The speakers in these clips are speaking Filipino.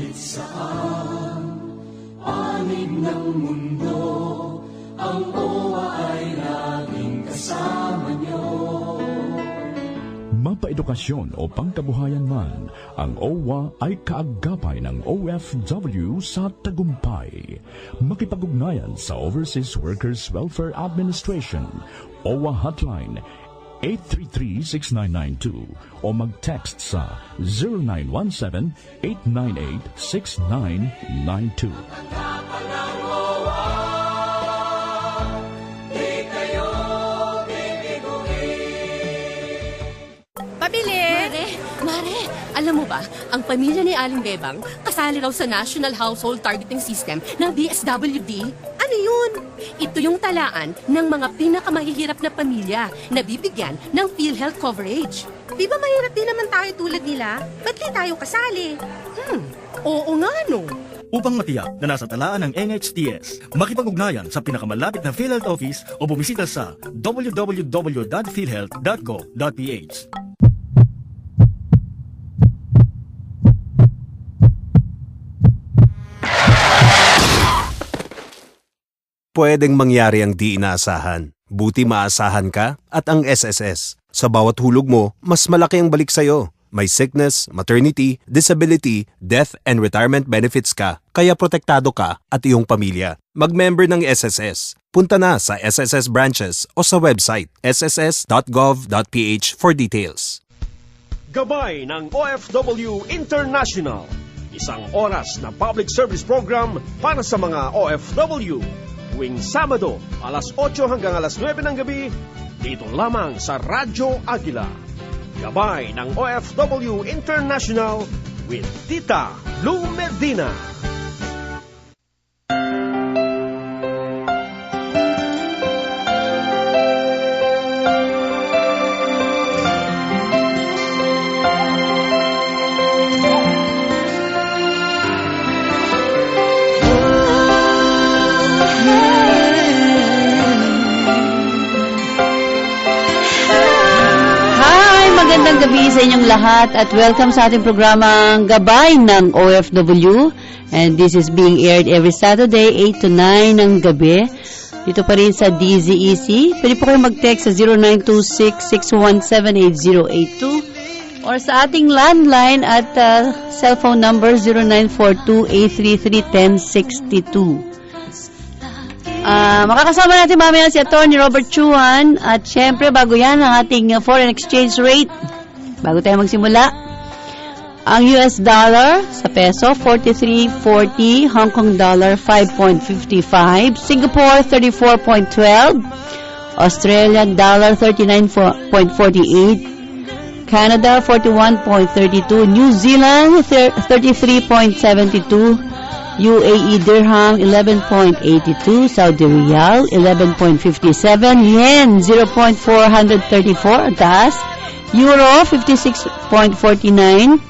kahit saan, panig ng mundo, ang OWA ay laging kasama niyo. Mapaedukasyon o pangkabuhayan man, ang OWA ay kaagapay ng OFW sa tagumpay. Makipag-ugnayan sa Overseas Workers Welfare Administration, OWA Hotline 833-6992 o mag-text sa 0917-898-6992. Mare, alam mo ba, ang pamilya ni Aling Bebang kasali raw sa National Household Targeting System ng DSWD. Ano yun? Ito yung talaan ng mga pinakamahihirap na pamilya na bibigyan ng PhilHealth coverage. Di ba mahirap din naman tayo tulad nila? Ba't di tayo kasali? Oo nga no. Upang matiyak na nasa talaan ng NHTS, makipag-ugnayan sa pinakamalapit na PhilHealth office o bumisita sa www.philhealth.gov.ph. Pwedeng mangyari ang di inaasahan. Buti maasahan ka at ang SSS. Sa bawat hulog mo, mas malaki ang balik sa'yo. May sickness, maternity, disability, death, and retirement benefits ka, kaya protektado ka at iyong pamilya. Mag-member ng SSS. Punta na sa SSS branches o sa website sss.gov.ph for details. Gabay ng OFW International. Isang oras na public service program para sa mga OFW. Tuwing Sabado, alas 8 hanggang alas 9 ng gabi, dito lamang sa Radyo Agila. Gabay ng OFW International with Tita Lou Medina. Magandang gabi sa inyong lahat at welcome sa ating programang Gabay ng OFW, and this is being aired every Saturday 8 to 9 ng gabi dito pa rin sa DZEC. Pwede po kayo mag-text sa 0926-617-8082 or sa ating landline at cellphone number 0942-833-1062. Makakasama natin mamaya si Atty. Robert Chuan at syempre bago yan ang ating foreign exchange rate. Bago tayo magsimula, ang US dollar sa peso 43.40, Hong Kong dollar 5.55, Singapore 34.12, Australian dollar 39.48, Canada 41.32, New Zealand 33.72, UAE dirham 11.82, Saudi riyal 11.57, yen 0.434, gas, euro 56.49,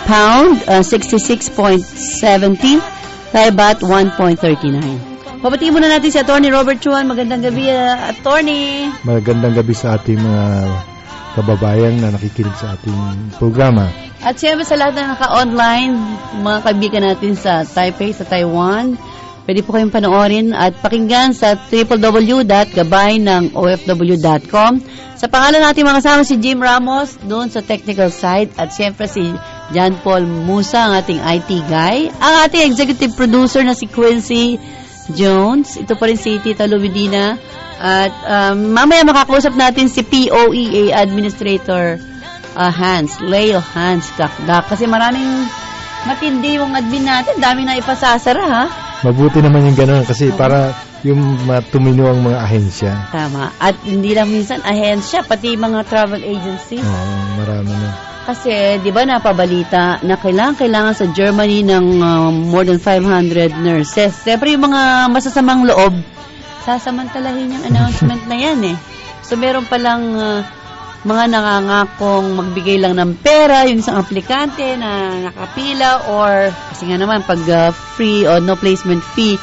pound 66.70, Thai baht 1.39. Papatiin muna natin si Atty. Robert Chuan. Magandang gabi, Atty. Magandang gabi sa ating mga kababayan na nakikinig sa ating programa. At siyempre sa lahat na naka-online, mga kaibigan natin sa Taipei, sa Taiwan, pwede po kayong panoorin at pakinggan sa www.gabaynangofw.com. Sa pangalan natin mga kasama si Jim Ramos doon sa technical side at siyempre si John Paul Musa, ang ating IT guy. Ang ating executive producer na si Quincy Jones. Ito pa rin si Tita Lumidina. At mamaya makakausap natin si POEA Administrator Leo Hans Kakdak. Kasi maraming matindi yung admin natin. Dami na ipasasara, ha? Mabuti naman yung gano'n kasi para yung tumino ang mga ahensya. Tama. At hindi lang minsan ahensya, pati mga travel agency. Oo, marami na. Kasi, di ba napabalita na kailangan sa Germany ng more than 500 nurses. Siyempre yung mga masasamang loob, sasamantalahin yung announcement na yan eh. So, meron palang mga nangangakong magbigay lang ng pera, yung isang aplikante na nakapila or kasi nga naman pag free o no placement fee,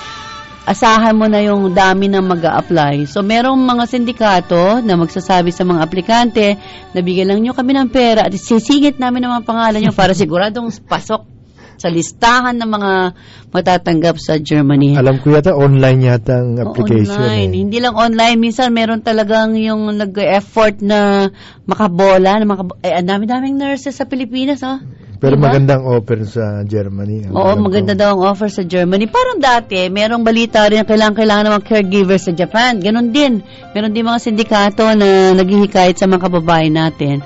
asahan mo na yung dami na mag-a-apply. So, merong mga sindikato na magsasabi sa mga aplikante na bigyan lang nyo kami ng pera at sisingit namin ang mga pangalan nyo para siguradong pasok. sa listahan ng mga matatanggap sa Germany. Alam ko yata online yata ang application. Online. Hindi lang online. Minsan meron talagang yung nag-effort na makabola. Ang dami-daming nurses sa Pilipinas. Oh. Pero diba? magandang offer sa Germany. Oo, maganda daw ang offer sa Germany. Parang dati, merong balita rin na kailangan ng mga caregivers sa Japan. Ganon din. Meron din mga sindikato na naghihikayat sa mga kababayan natin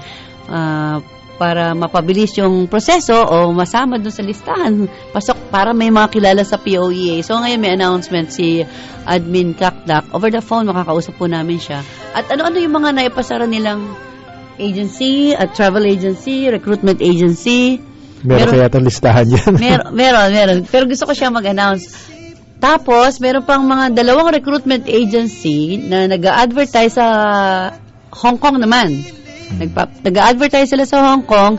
para mapabilis yung proseso o masama doon sa listahan. Pasok para may mga kilala sa POEA. So ngayon may announcement si Admin Kakdak. Over the phone, makakausap po namin siya. At ano-ano yung mga naipasara nilang agency, travel agency, recruitment agency. Meron kaya itong listahan yan. meron. Pero gusto ko siya mag-announce. Tapos, meron pang mga 2 recruitment agency na nag-a-advertise sa Hong Kong naman. Nag-a-advertise sila sa Hong Kong,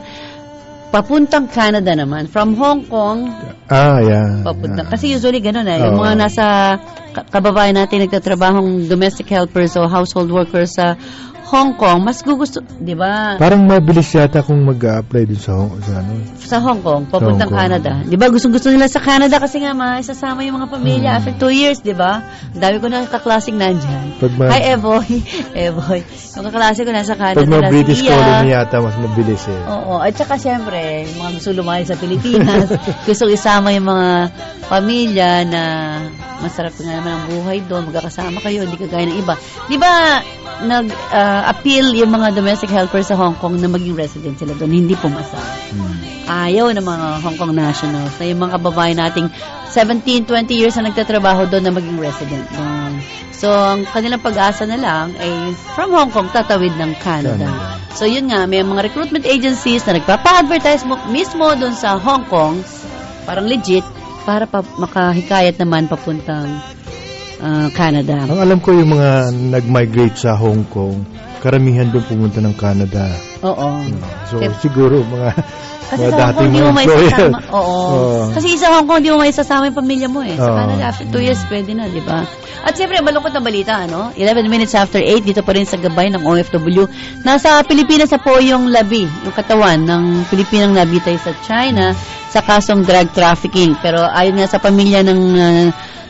papuntang Canada naman. From Hong Kong, papuntang. Kasi usually ganun yung mga nasa kababayan natin nagtatrabahong domestic helpers o household workers sa Hong Kong, mas gugusto, di ba? Parang mabilis yata kung mag-a-apply din sa Hong Kong, papuntang Canada. Di ba? Gusto nila sa Canada kasi nga maisasama yung mga pamilya after 2 years, di ba? Dami ko na kaklaseng nandyan. Hi, Eboy. Yung kaklase ko nasa Canada. Pag mga British colony yata, mas mabilis eh. Oo. At saka siyempre, yung mga gusto lumaki sa Pilipinas, gusto isama yung mga pamilya na masarap nga naman ang buhay doon, magkakasama kayo, hindi kagaya ng iba. Di ba, nag-appeal yung mga domestic helpers sa Hong Kong na maging resident sila doon, hindi pumasa. Ayaw ng mga Hong Kong nationals na yung mga kababayan nating 17, 20 years na nagtatrabaho doon na maging resident doon. So, ang kanilang pag-asa na lang ay from Hong Kong tatawid ng Canada. So, yun nga, may mga recruitment agencies na nagpapa-advertise mismo doon sa Hong Kong, parang legit, para makahikayat naman papuntang Canada. Ang alam ko yung mga nag-migrate sa Hong Kong, karamihan doon pumunta ng Canada. Oo. So, siguro mga kasi sa Hong Kong, di mo maisasama. Kasi sa Hong Kong, di mo maisasama yung pamilya mo eh. Sa Canada, after 2 years, pwede na, di ba? At siyempre, malungkot na balita, 11 minutes after 8, dito pa rin sa gabay ng OFW. Nasa Pilipinas na po yung labi, yung katawan ng Pilipinang nabitay sa China sa kasong drug trafficking. Pero ayon nga sa pamilya ng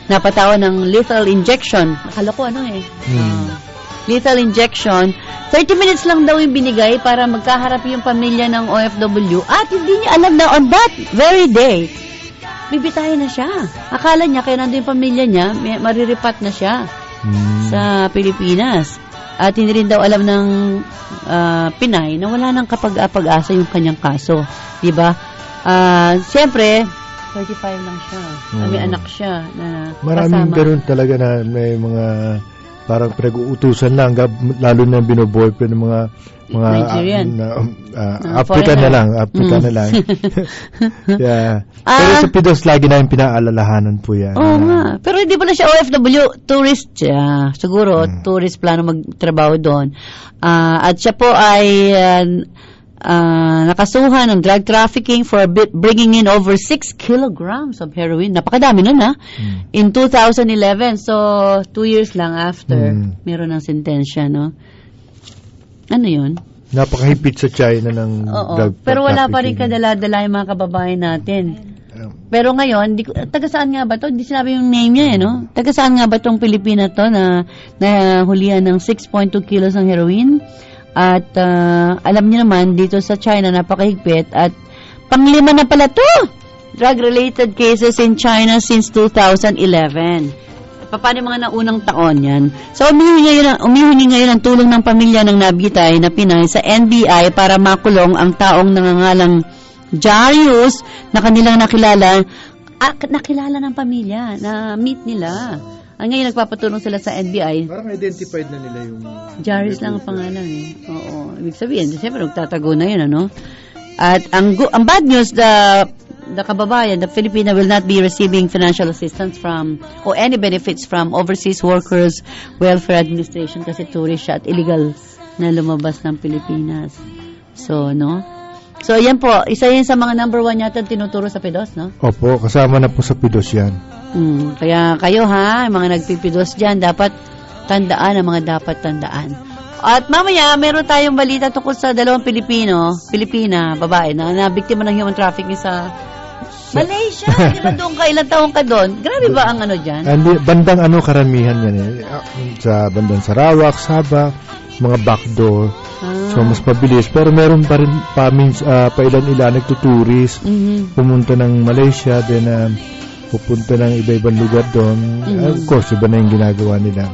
napatawa ng lethal injection. Akala ko lethal injection. 30 minutes lang daw yung binigay para magkaharap yung pamilya ng OFW at hindi niya alam na on that very day, bibitayin na siya. Akala niya kaya nandun yung pamilya niya, mariripat na siya sa Pilipinas. At hindi rin daw alam ng Pinay na wala nang kapag-asa yung kanyang kaso. Diba? Siyempre, 35 lang siya. May anak siya na maraming ganun talaga na may mga parang pinag-uutusan lang, lalo na binoboyfriend ng mga African na lang. Yeah. Pero sa Pidos, lagi na yung pinaalalahanan po yan. Oo nga. Pero hindi pa na siya OFW, tourist siya. Siguro, tourist plano magtrabaho doon. At siya po ay nakasuhan ng drug trafficking for bringing in over 6 kilograms of heroin. Napakadami nun, in 2011. So, 2 years lang after, meron ng sentensya, no? Ano yun? Napakahipit sa China ng drug trafficking. Pero wala pa rin kadala-dala yung mga kababayan natin. Pero ngayon, taga saan nga ba to? Hindi sinabi yung name niya, no? Taga saan nga ba tong Pilipina to na hulihan ng 6.2 kilos ng heroin? At alam niyo naman, dito sa China, napakahigpit. At panglima na pala to! Drug-related cases in China since 2011. Paano yung mga naunang taon yan? So, umihingi ngayon ang tulong ng pamilya ng nabitay na Pinay sa NBI para makulong ang taong nangangalang Jarius na kanilang nakilala ng pamilya, na meet nila. Ngayon, nagpapatulong sila sa NBI. Parang identified na nila yung Jarius lang ang pangalan eh. Oo. Ibig sabihin, siyempre, nagtatago na yun, ano? At ang bad news, the kababayan, the Filipina will not be receiving financial assistance from or any benefits from Overseas Workers Welfare Administration kasi tourist siya at illegal na lumabas ng Pilipinas. So, no? So, yan po. Isa yan sa mga number 1 yata tinuturo sa PIDOS, no? Opo, kasama na po sa PIDOS yan. Kaya kayo mga nagpipidos dyan, dapat tandaan ang mga dapat tandaan. At mamaya, meron tayong balita tungkol sa 2 Pilipina, babae, na biktima ng human trafficking sa Malaysia, di ba doon ka? Ilang taong ka doon? Grabe ba ang ano dyan? Bandang karamihan yan eh. Sa bandang Sarawak, Sabah, mga backdoor. So, mas mabilis. Pero meron pa rin pailan-ilan nagtuturis. Pumunta ng Malaysia, then pupunta ng iba-ibang lugar doon. Of course, iba na yung ginagawa nila.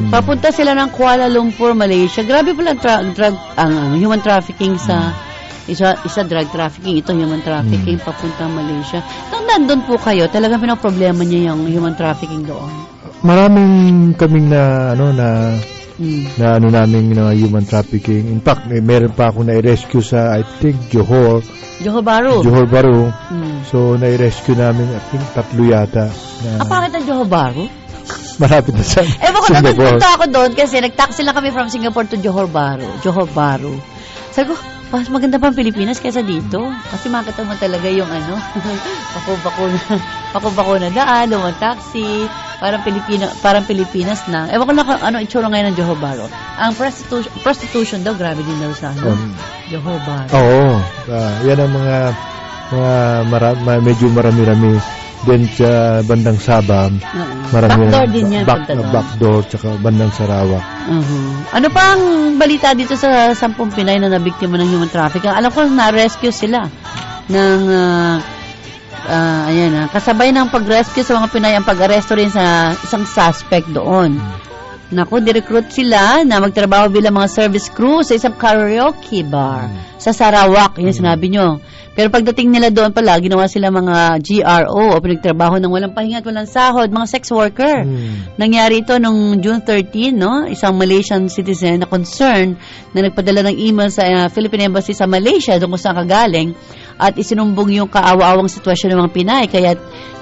Papunta sila ng Kuala Lumpur, Malaysia. Grabe pala ang human trafficking sa isa drug trafficking, ito human trafficking papunta Malaysia. Nung nandun po kayo, talagang pinaproblema niya yung human trafficking doon? Maraming kaming na human trafficking. In fact, meron pa ako na-rescue sa, I think, Johor Bahru. So, na-rescue namin, I think, 3 yata. Bakit ang Johor Bahru? Malapit na sa Singapore. Nagpunta ako doon kasi nag-taxi lang kami from Singapore to Johor Bahru. Sabi ko, mas maganda pa ang Pilipinas kaysa dito. Kasi makita mo talaga yung pako-pako na daan, lumang taxi, parang Pilipinas na. Ewan ko na ano itsura ngayon ng Johor Bahru. Ang prostitution daw, grabe din daw sa Johor Bahru. Oo. Yan ang mga medyo marami-rami. Then sa bandang Sabah, marami backdoor din yan. Backdoor, tsaka bandang Sarawak. Ano pa ang balita dito sa 10 Pinay na nabiktima ng human trafficking? Alam ko na-rescue sila ng kasabay ng pag-rescue sa mga Pinay ang pag-aresto rin sa isang suspect doon. Naku, di-recruit sila na magtrabaho bilang mga service crew sa isang karaoke bar sa Sarawak. Yan sinabi nyo. Pero pagdating nila doon pala, ginawa sila mga GRO o pinagtrabaho ng walang pahinga at walang sahod, mga sex worker. Nangyari ito noong June 13, no? Isang Malaysian citizen na concerned na nagpadala ng email sa Philippine Embassy sa Malaysia doon kung saan kagaling at isinumbong yung kaawa-awang sitwasyon ng mga Pinay kaya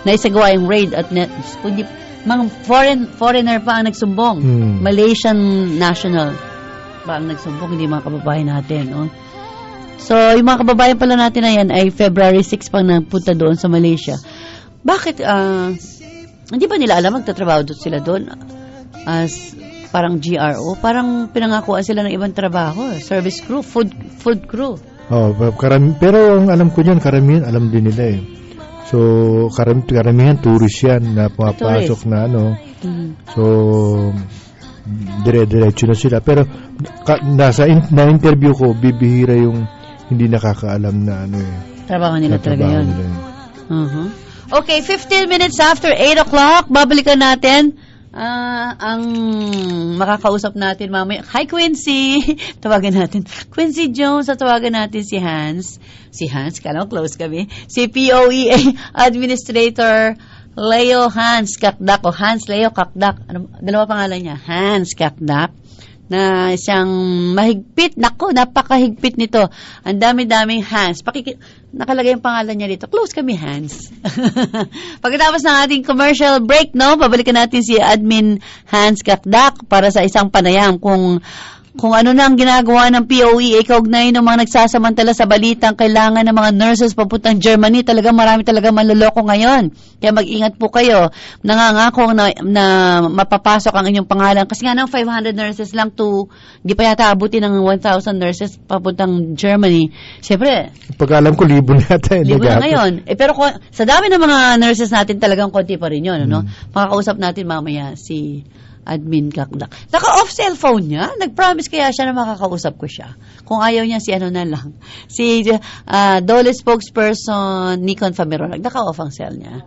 naisagawa yung raid at kundi mga foreigner pa ang nagsumbong. Malaysian national pa ang nagsumbong, hindi mga kababayan natin, no? So, yung mga kababayan pala natin na yan ay February 6 pang nagpunta doon sa Malaysia. Bakit, hindi ba nila alam magtatrabaho sila doon as parang GRO? Parang pinangakuan sila ng ibang trabaho, service crew, food crew. Pero ang alam ko niyan, karamihan alam din nila eh. So, karamihan tourist yan na pumapasok na So, dire-diretso na sila. Pero, na-interview ko, bibihira yung hindi nakakaalam na trabaho nila talaga yun. Okay, 15 minutes after 8 o'clock, babalikan natin ang makakausap natin mamaya. Hi, Quincy! Tawagan natin. Quincy Jones, at tawagan natin si Hans. Si Hans, kala ko close kami. Si POEA Administrator Leo Hans Kakdak o Hans Leo Kakdak. Dalawa pangalan niya. Hans Kakdak. Na siyang mahigpit. Nako, napakahigpit nito. Ang dami-daming Hans. Nakalagay yung pangalan niya dito. Close kami, Hans. Pagkatapos ng ating commercial break, no, babalikan natin si Admin Hans Kakdak para sa isang panayam kung ano na ang ginagawa ng POEA kaugnay ng mga nagsasamantala sa balitang kailangan ng mga nurses papuntang Germany. Talagang marami talaga manloloko ngayon. Kaya mag-ingat po kayo. Nangangako na mapapasok ang inyong pangalan. Kasi nga ng 500 nurses lang di pa yata abutin ng 1,000 nurses papuntang Germany. Siyempre, pag-alam ko, libo na yata. Libo na ngayon. Pero sa dami ng mga nurses natin, talagang konti pa rin yun. Makakausap natin mamaya si Admin Kakdak. Naka-off cellphone niya. Nag-promise kaya siya na makakausap ko siya. Kung ayaw niya, si Dole spokesperson Nikon Famero. Naka-off ang cell niya.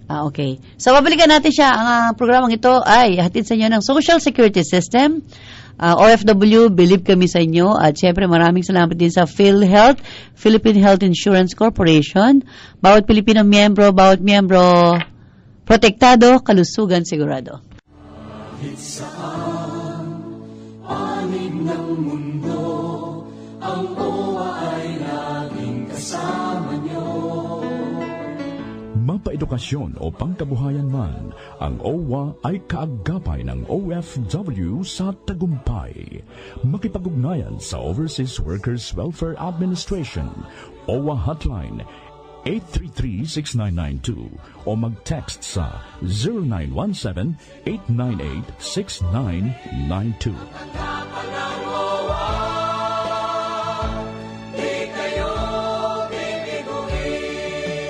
Okay. So, babalikan natin siya. Ang programang ito ay hatid sa inyo ng Social Security System. OFW, believe kami sa inyo. At syempre, maraming salamat din sa PhilHealth, Philippine Health Insurance Corporation. Bawat Pilipino bawat miyembro, protektado, kalusugan sigurado. Saan panig ng mundo ang OWA ay laging kasama nyo. Mapaedukasyon o pangkabuhayan man, ang OWA ay kaagapay ng OFW sa tagumpay. Makipag-ugnayan sa Overseas Workers Welfare Administration, OWA Hotline 833-6992 o mag-text sa 0917-898-6992. Di kayo bibiguin.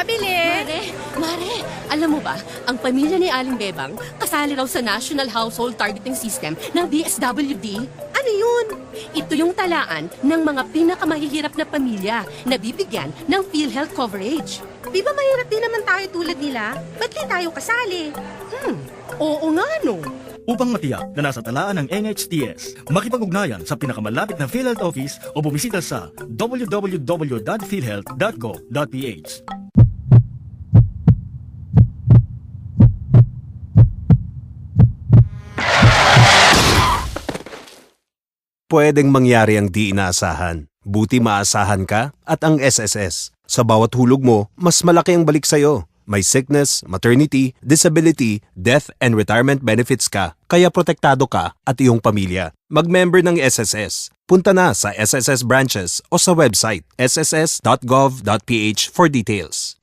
Pabili! Mare, alam mo ba, ang pamilya ni Aling Bebang kasali raw sa National Household Targeting System ng DSWD. Ano yun? Ito yung talaan ng mga pinakamahihirap na pamilya na bibigyan ng PhilHealth coverage. Di ba mahirap din naman tayo tulad nila? Ba't di tayo kasali? Oo nga no. Upang matiyak na nasa talaan ng NHTS, makipag-ugnayan sa pinakamalapit na PhilHealth office o bumisita sa www.philhealth.gov.ph. Pwedeng mangyari ang di inaasahan. Buti maasahan ka at ang SSS. Sa bawat hulog mo, mas malaki ang balik sa'yo. May sickness, maternity, disability, death, and retirement benefits ka, kaya protektado ka at iyong pamilya. Mag-member ng SSS. Punta na sa SSS branches o sa website sss.gov.ph for details.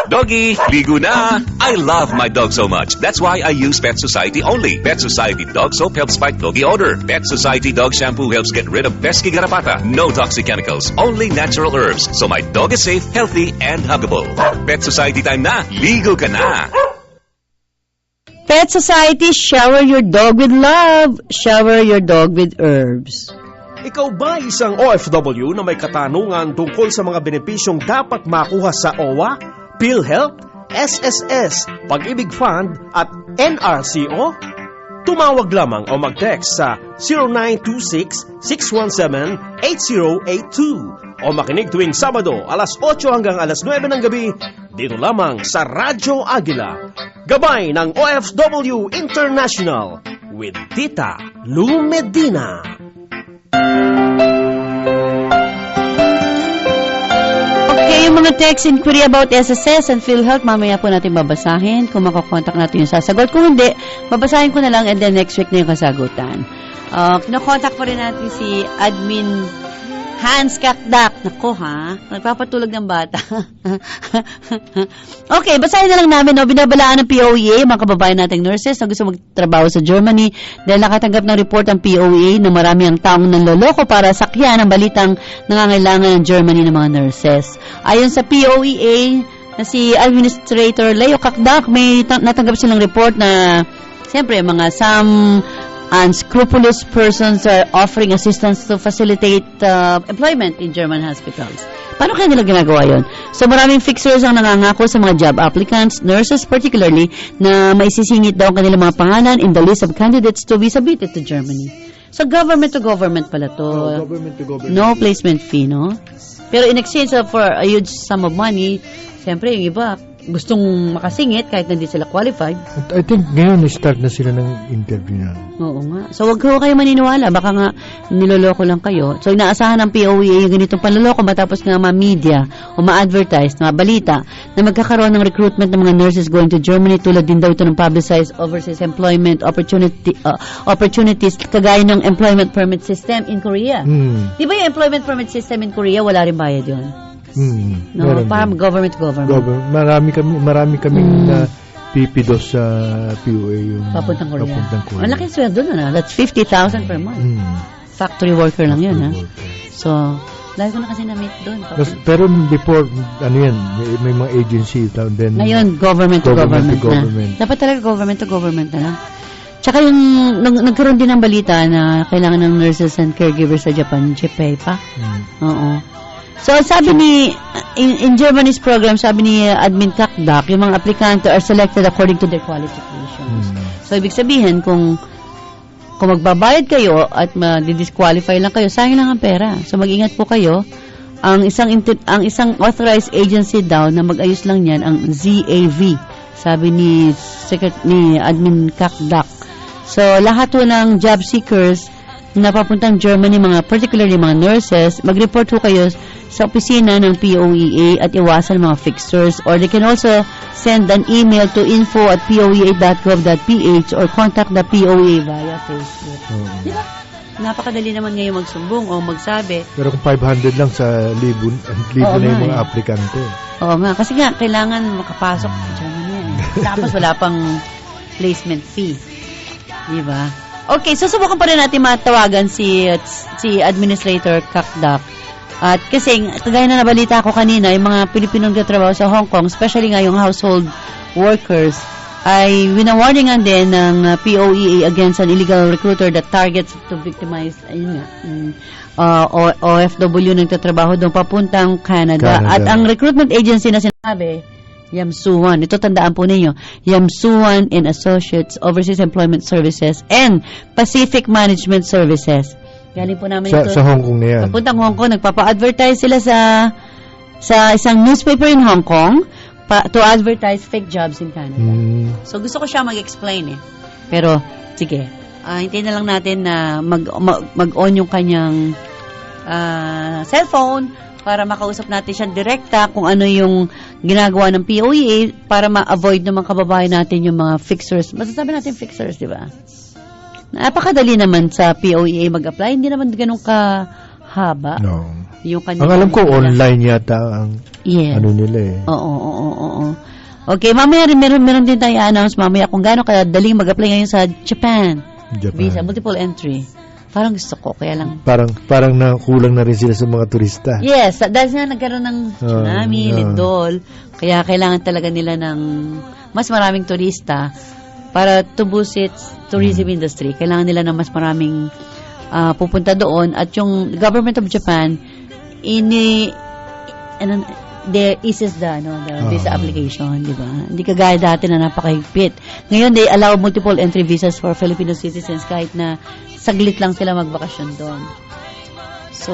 Doggy, ligo na! I love my dog so much. That's why I use Pet Society only. Pet Society Dog Soap helps fight doggy odor. Pet Society Dog Shampoo helps get rid of pesky garrapata. No toxic chemicals, only natural herbs. So my dog is safe, healthy, and huggable. Pet Society time na! Ligo ka na! Pet Society, shower your dog with love. Shower your dog with herbs. Ikaw ba isang OFW na may katanungan tungkol sa mga benepisyong dapat makuha sa OWA, PhilHealth, SSS, Pag-ibig Fund at NRCO? Tumawag lamang o mag-text sa 0926-617-8082 o makinig tuwing Sabado alas 8 hanggang alas 9 ng gabi dito lamang sa Radyo Agila. Gabay ng OFW International with Tita Lou Medina. Okay, yung mga text inquiry about SSS and PhilHealth, mamaya po natin babasahin. Kung makakontak natin yung sasagot. Kung hindi, babasahin ko na lang and then next week na yung kasagutan. Kinakontak po rin natin si Admin Hans Kakdak. Naku ha, nagpapatulog ng bata. Okay, basahin na lang namin. No? Binabalaan ng POEA, mga kababayan nating nurses na gusto magtrabaho sa Germany dahil nakatanggap ng report ang POEA na marami ang taong nanloloko para sakyan ang balitang nangangailangan ng Germany ng mga nurses. Ayon sa POEA na si Administrator Leo Kakdak, may natanggap silang report na siyempre mga some unscrupulous persons are offering assistance to facilitate employment in German hospitals. Paano kaya nila ginagawa yun? So maraming fixers ang nangangako sa mga job applicants, nurses particularly, na maisisingit daw ang kanilang mga pangalan in the list of candidates to be submitted to Germany. So government to government pala to. Government to government. No placement fee, no? Pero in exchange for a huge sum of money, siyempre yung iba gustong makasingit kahit hindi sila qualified. I think ngayon start na sila ng interview na. Oo nga. So wag kayo maniniwala, baka nga niloloko lang kayo. So inaasahan ng POEA yung ganitong panloloko matapos nga media o ma-advertise na balita na magkakaroon ng recruitment ng mga nurses going to Germany, tulad din daw ito ng publicized overseas employment opportunities kagaya ng employment permit system in Korea. Di ba yung employment permit system in Korea wala rin bayad yun? No, parang government. Marami kami na pipidos sa POA yung papuntang Korea. Ang laki sweldo na. That's 50,000 per month. Factory worker lang yun, ha? So, dahil ko na kasi na-meet doon. Pero before, ano yan, may mga agency. Then, ngayon, government to government na. Dapat talaga government to government na lang. Tsaka yung, nagkaroon din ng balita na kailangan ng nurses and caregivers sa Japan, JPay pa. Oo. So, sabi ni, in Germany's program, sabi ni Admin Kakdak, yung mga aplikante are selected according to their qualifications. So, ibig sabihin, kung magbabayad kayo at ma-disqualify lang kayo, sayang lang ang pera. So, mag-ingat po kayo. Ang isang authorized agency daw na mag-ayos lang yan, ang ZAV, sabi ni Admin Kakdak. So, lahat po ng job seekers na papuntang Germany, particularly mga nurses, mag-report po kayo sa opisina ng POEA at iwasan mga fixers, or they can also send an email to info@poea.gov.ph or contact the POEA via Facebook. Diba? Napakadali naman ngayon magsumbong o magsabi. Pero kung 500 lang sa libo na yung mga aplikante. Oo nga, kasi nga kailangan makapasok sa Germany. Tapos wala pang placement fee. Diba? Okay, susubukan pa rin natin matawagan si Administrator Kakdak At kasi, kagaya na nabalita ko kanina, yung mga Pilipinong nagtatrabaho sa Hong Kong, especially nga yung household workers, ay winawarningan din ng POEA against an illegal recruiter that targets to victimize, ayun nga, OFW nagtatrabaho doon papuntang Canada. At ang recruitment agency na sinabi, Yamsuan. Ito tandaan po ninyo. Yamsuan and Associates, Overseas Employment Services, and Pacific Management Services. Galing po namin ito. Sa Hong Kong na yan. Papuntang Hong Kong, nagpapa-advertise sila sa isang newspaper in Hong Kong to advertise fake jobs in Canada. So, gusto ko siya mag-explain Pero, sige. Hintayin na lang natin na mag-on yung kanyang cellphone para makausap natin siya direkta kung ano yung ginagawa ng POEA para ma-avoid naman kababayan natin yung mga fixers. Masasabi natin fixers, di ba? Napakadali naman sa POEA mag-apply. Hindi naman ganun kahaba. No. Yung ang alam ko, online yata ang ano nila Oo. Okay, mamaya rin, meron din tayo i-announce mamaya kung gaano daling mag-apply ngayon sa Japan. Visa, multiple entry. Parang gusto ko, kaya lang. Parang nakulang na rin sila sa mga turista. Yes, dahil nga nagkaroon ng tsunami, lindol. Kaya kailangan talaga nila ng mas maraming turista para to boost its tourism industry. Kailangan nila ng mas maraming pupunta doon. At yung government of Japan, there eases the visa application, di ba? Hindi kagaya dati na napakahigpit. Ngayon, they allow multiple entry visas for Filipino citizens kahit na saglit lang sila magbakasyon doon. So,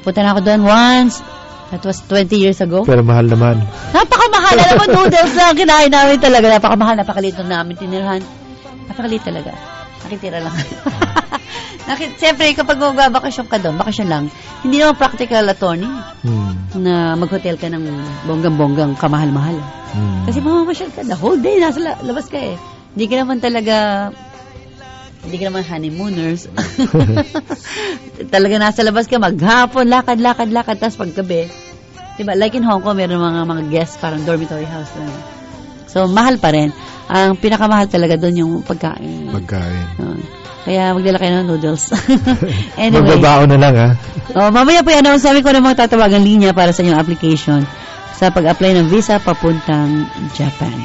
punta na ako doon once. That was 20 years ago. Pero mahal naman. Napakamahal. Alam mo, noodles lang kinain namin talaga. Napakamahal. Napakalito namin tinirahan. Napakalit talaga. Nakitira lang. Siyempre, kapag magbabakasyon ka doon, bakasyon lang, hindi naman practical attorney na mag-hotel ka ng bonggang-bonggang kamahal-mahal. Kasi mamamasyal ka, the whole day nasa labas ka Hindi ka naman honeymooners. Talaga nasa labas ka, maghapon, lakad, tapos paggabi. Diba, like in Hong Kong, meron mga guests, parang dormitory house lang. So, mahal pa rin. Ang pinakamahal talaga doon yung pagkain. Kaya magdala kayo ng noodles. Anyway. Magbabaon na lang, mamaya po i-announce namin kung ano mga tatawagang linya para sa inyong application sa pag-apply ng visa papuntang Japan.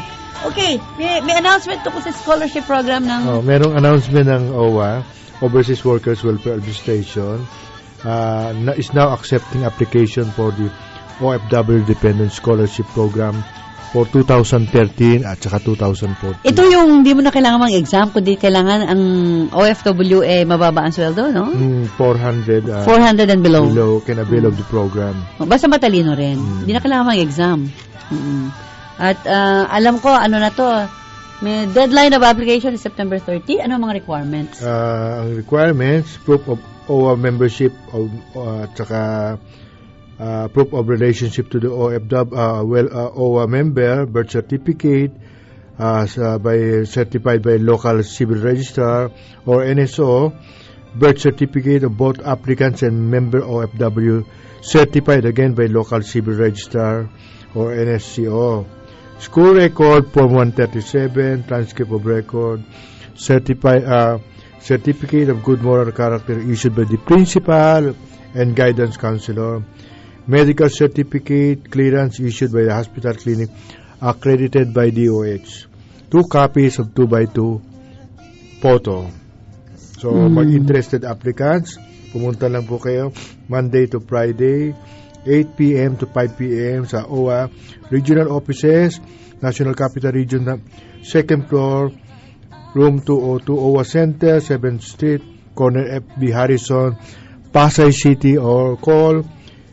Okay, may announcement tungkol sa scholarship program ng... merong announcement ng OWA, Overseas Workers Welfare Administration, is now accepting application for the OFW Dependent Scholarship Program for 2013 at saka 2014. Ito yung hindi mo na kailangan mag-exam, kundi kailangan ang OFW mababa ang sweldo, no? 400 and below. Below can avail of the program. Basta matalino rin. Hindi na kailangan mag-exam. At alam ko, ano na to, may deadline of application is September 30. Ano ang mga requirements? Ang requirements, proof of OWA membership at saka proof of relationship to the OWA member, birth certificate, certified by local civil registrar or NSO, birth certificate of both applicants and member OFW, certified again by local civil registrar or NSCO. School record, Form 137, transcript of record, certificate of good moral character issued by the principal and guidance counselor, medical certificate, clearance issued by the hospital clinic accredited by DOH, 2 copies of 2x2 photo. So, mag-interested applicants, pumunta lang po kayo Monday to Friday, 8 p.m. to 5 p.m. sa OWA Regional Offices, National Capital Region, 2nd floor, Room 202, OWA Center, 7th Street, Corner FB Harrison, Pasay City, or call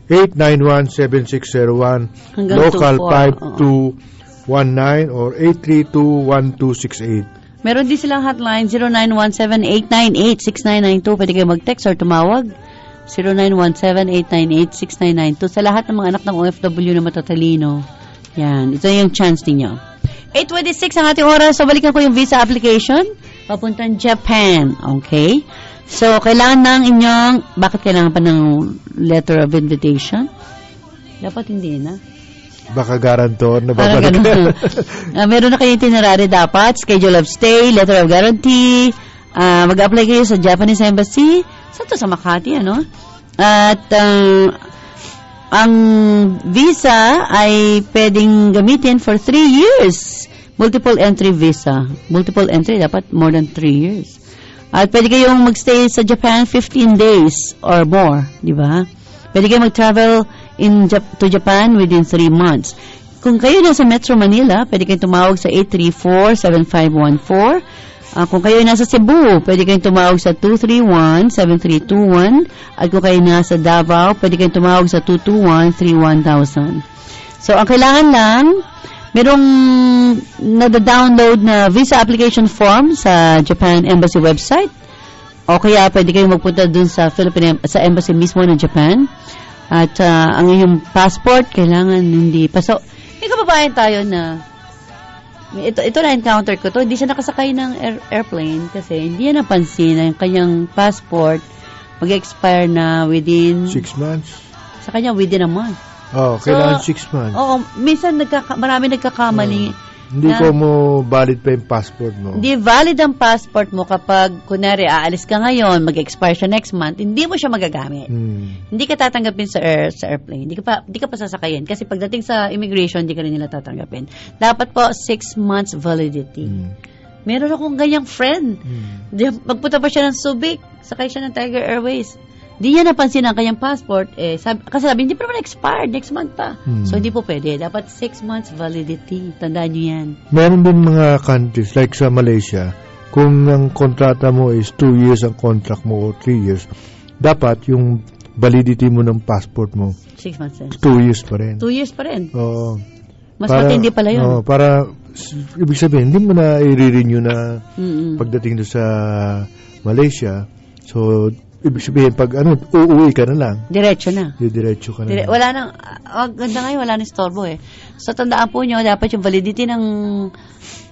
891-7601, local 5219 or 832-1268. Meron din silang hotline 0917-898-6992. Pwede kayo mag-text or tumawag 0917-898-6992 sa lahat ng mga anak ng OFW na matatalino. Yan, ito yung chance ninyo. 8:26 ang ating oras. So, balikan ko yung visa application papuntang Japan. Okay? So, kailangan ng inyong, bakit kailangan pa ng letter of invitation? Dapat hindi na. Baka guarantor na babalik. Meron na kayong itinerary dapat, schedule of stay, letter of guarantee, mag-apply kayo sa Japanese Embassy, sa Makati, ano? At ang visa ay pwedeng gamitin for 3 years. Multiple entry visa. Multiple entry, dapat more than 3 years. At pwede kayong magstay sa Japan 15 days or more, di ba? Pwede kayong mag-travel to Japan within 3 months. Kung kayo nasa Metro Manila, pwede kayong tumawag sa 834-7514. Kung kayo nasa Cebu, pwede kayong tumawag sa 231-7321. At kung kayo nasa Davao, pwede kayong tumawag sa 221-31,000. So, ang kailangan lang, merong nada-download na visa application form sa Japan Embassy website. O kaya pwede kayong magpunta dun sa sa embassy mismo ng Japan. At ang iyong passport, kailangan hindi pa. So, may kababayan tayo na ito na-encounter ko to. Hindi siya nakasakay ng airplane kasi hindi niya napansin na yung kanyang passport mag-expire na within 6 months. Sa kanya, within a month. Kailangan 6 months. Oo, minsan marami nagkakamali. Hindi ko mo valid pa yung passport mo. Hindi valid ang passport mo kapag, kunwari, aalis ka ngayon, mag-expire siya next month, hindi mo siya magagamit. Hindi ka tatanggapin sa airplane. Hindi ka pa sasakayin. Kasi pagdating sa immigration, hindi ka rin nila tatanggapin. Dapat po, 6 months validity. Meron akong ganyang friend. Magpunta pa siya ng Subic, sakay siya ng Tiger Airways. Di niya napansin ang kanyang passport, kasi sabi, hindi pa naman expired, next month pa. So, hindi po pwede. Dapat 6 months validity. Tandaan niyo yan. Meron din mga countries, like sa Malaysia, kung ang kontrata mo is 2 years ang contract mo o 3 years, dapat yung validity mo ng passport mo 6 months. 2 years pa rin. 2 years pa rin? Oo. Mas matindi pala yun. Para, ibig sabihin, hindi mo na i-renew na pagdating doon sa Malaysia. So, ibig sabihin, pag uuwi ka na lang. Diretso na. Diretso ka na. Wala nang, ganda ngayon, wala nang istorbo eh. So, tandaan po nyo, dapat yung validity ng,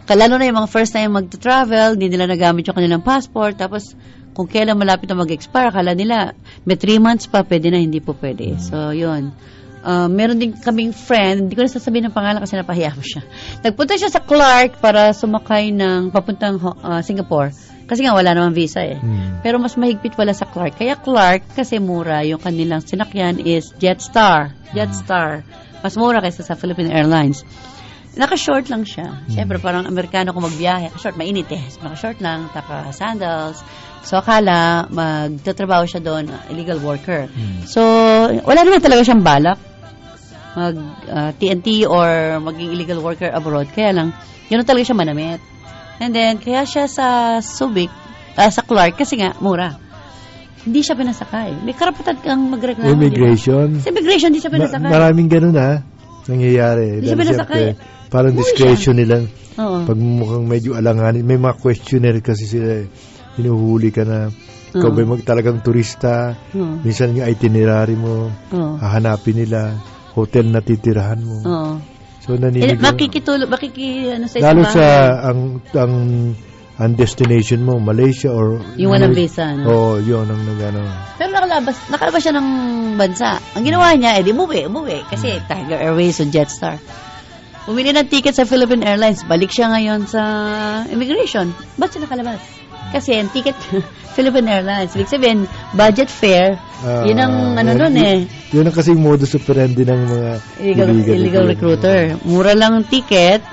lalo na yung mga first time mag-travel, hindi nila nagamit yung kanilang passport, tapos, kung kailan malapit na mag-expire, akala nila, may 3 months pa, pwede na, hindi po pwede. So, yun. Meron din kaming friend, hindi ko na sasabihin ng pangalan kasi napahiya ko siya. Nagpunta siya sa Clark para sumakay ng papuntang Singapore. Kasi nga wala namang visa eh. Pero mas mahigpit pala sa Clark. Kaya Clark, kasi mura, yung kanilang sinakyan is Jetstar. Jetstar. Mas mura kaysa sa Philippine Airlines. Naka-short lang siya. Siyempre, parang Amerikano kung magbiyahe. Short, mainit eh. Naka-short lang, taka-sandals. So, akala, magtatrabaho siya doon, illegal worker. So, wala naman talaga siyang balak mag-TNT or maging illegal worker abroad. Kaya lang, yun talaga siya manamit. And then, kaya siya sa Subic, sa Clark, kasi nga, mura. Hindi siya pinasakay. May karapatan kang magreklamo. Immigration? Diba? Sa immigration, hindi siya pinasakay. Maraming ganun nangyayari. Hindi siya pinasakay. Parang discretion nila. Oo. Pag mukhang medyo alanganin, may mga questionnaire kasi sila, hinuhuli ka na, ikaw ba talagang turista, minsan yung itinerary mo, hahanapin nila, hotel na titirahan mo. So, makikitulog, sa lalo sa ang destination mo, Malaysia or yung walang visa, no? Yun ang nagano. Pero nakalabas siya ng bansa. Ang ginawa niya, di umuwi. Kasi Tiger Airways o Jetstar. Bumili ng ticket sa Philippine Airlines. Balik siya ngayon sa immigration. Ba't siya nakalabas? Kasi ang ticket Philippine Airlines. Ibig sabihin, budget fare. Yun ang nun eh. Yun ang kasing modus operandi ng mga illegal recruiter. Mura lang ang ticket.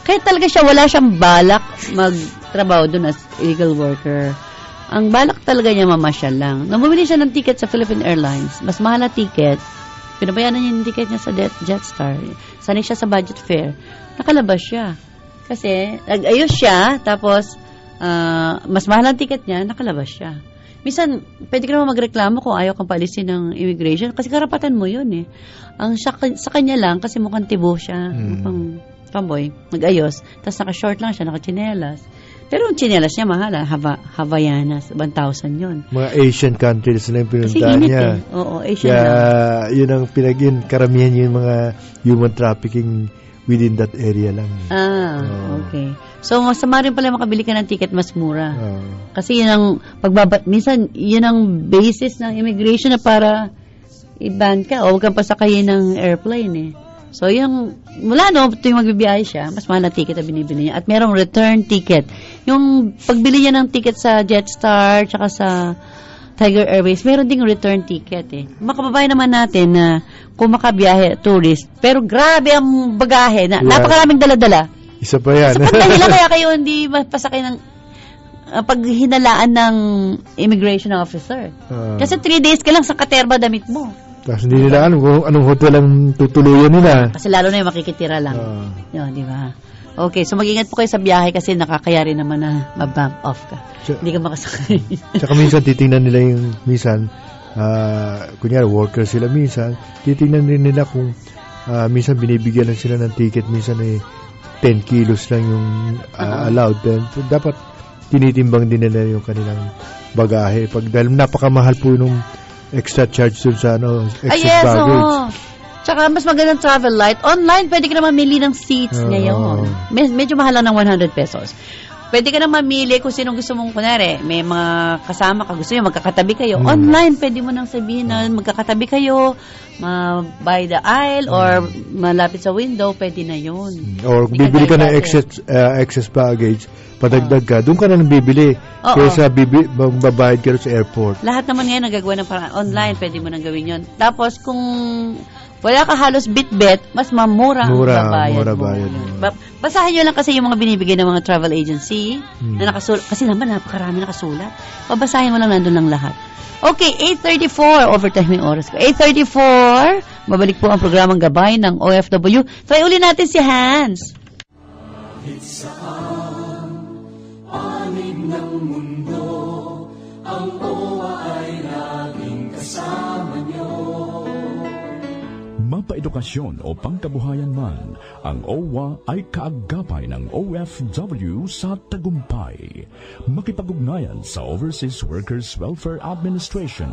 Kaya talaga siya, wala siyang balak magtrabaho doon as illegal worker. Ang balak talaga niya mamasyal lang. Nung bumili siya ng ticket sa Philippine Airlines, mas mahal na ticket, pinabayaran niya yung ticket niya sa Jetstar. Sanay siya sa budget fare. Nakalabas siya. Kasi, nag-ayos siya, tapos, mas mahal ang ticket niya, nakalabas siya. Minsan, pwede ka naman magreklamo kung ayaw kang paalisin ng immigration kasi karapatan mo yun eh. Ang sa kanya lang, kasi mukhang tibo siya, mukhang tomboy, nag-ayos, tapos naka-short lang siya, naka-chinelas. Pero yung chinelas niya, mahal, Havaianas, 1,000 yun. Mga Asian countries na yung pinuntahan niya. Oo, Asian lang. Kaya, yun ang karamihan yung mga human trafficking within that area lang. Okay. So, masama rin pala makabili ka ng ticket mas mura. Kasi yun ang minsan, yun ang basis ng immigration na para i-ban ka o huwag kang pasakayin ng airplane eh. So, mula tuwing magbibiyahe siya, mas mahal na ticket na binibili niya. At merong return ticket. Yung pagbili niya ng ticket sa Jetstar, tsaka sa Tiger Airways, meron ding return ticket eh. Makababayan naman natin na kung makabiyahe, tourist, pero grabe ang bagahe, napakaraming dala-dala. Isa pa yan. Sa pagdahila kaya kayo hindi pasakay ng paghinalaan ng immigration officer. Kasi 3 days ka lang sa Katerba damit mo. Tapos hindi nila alam kung anong hotel ang tutuluyan nila. Kasi lalo na yung makikitira lang. Yun, di ba? Okay, so mag-ingat po kayo sa biyahe kasi nakakaya rin naman na mabump off ka. Hindi ka makasakay. Tsaka minsan titingnan nila yung kunyari worker sila minsan, titingnan din nila kung minsan binibigyan lang sila ng ticket, minsan 10 kilos lang yung allowed. So, dapat tinitimbang din nila yung kanilang bagahe. Dahil napakamahal po yung extra charge dun sa excess baggage. Tsaka mas magandang travel light. Online, pwede ka na mamili ng seats ngayon. Medyo mahal lang ng 100 pesos. Pwede ka na mamili kung sinong gusto mong, kunwari, may mga kasama ka, gusto nyo, magkakatabi kayo. Online, pwede mo nang sabihin na magkakatabi kayo, by the aisle, or malapit sa window, pwede na yun. Or kung bibili ka ng excess baggage, padagdag ka, doon ka na nang bibili. Kaysa magbabayad ka sa airport. Lahat naman ngayon nagagawa ng parang online, pwede mo nang gawin yun. Tapos, kung wala ka halos bit-bit, mas mamura ang babayad mo. Basahin nyo lang kasi yung mga binibigay ng mga travel agency na nakasulat. Kasi naman, napakarami nakasulat. Babasahin mo lang, nandun lang lahat. Okay, 8:34. Overtime yung oras ko. 8:34. Babalik po ang programang Gabay ng OFW. Try uli natin si Hans. Panig ng mundo, ang OWA ay laging kasama niyo. Mapaedukasyon o pangkabuhayan man, ang OWA ay kaagapay ng OFW sa tagumpay. Makipag-ugnayan sa Overseas Workers Welfare Administration,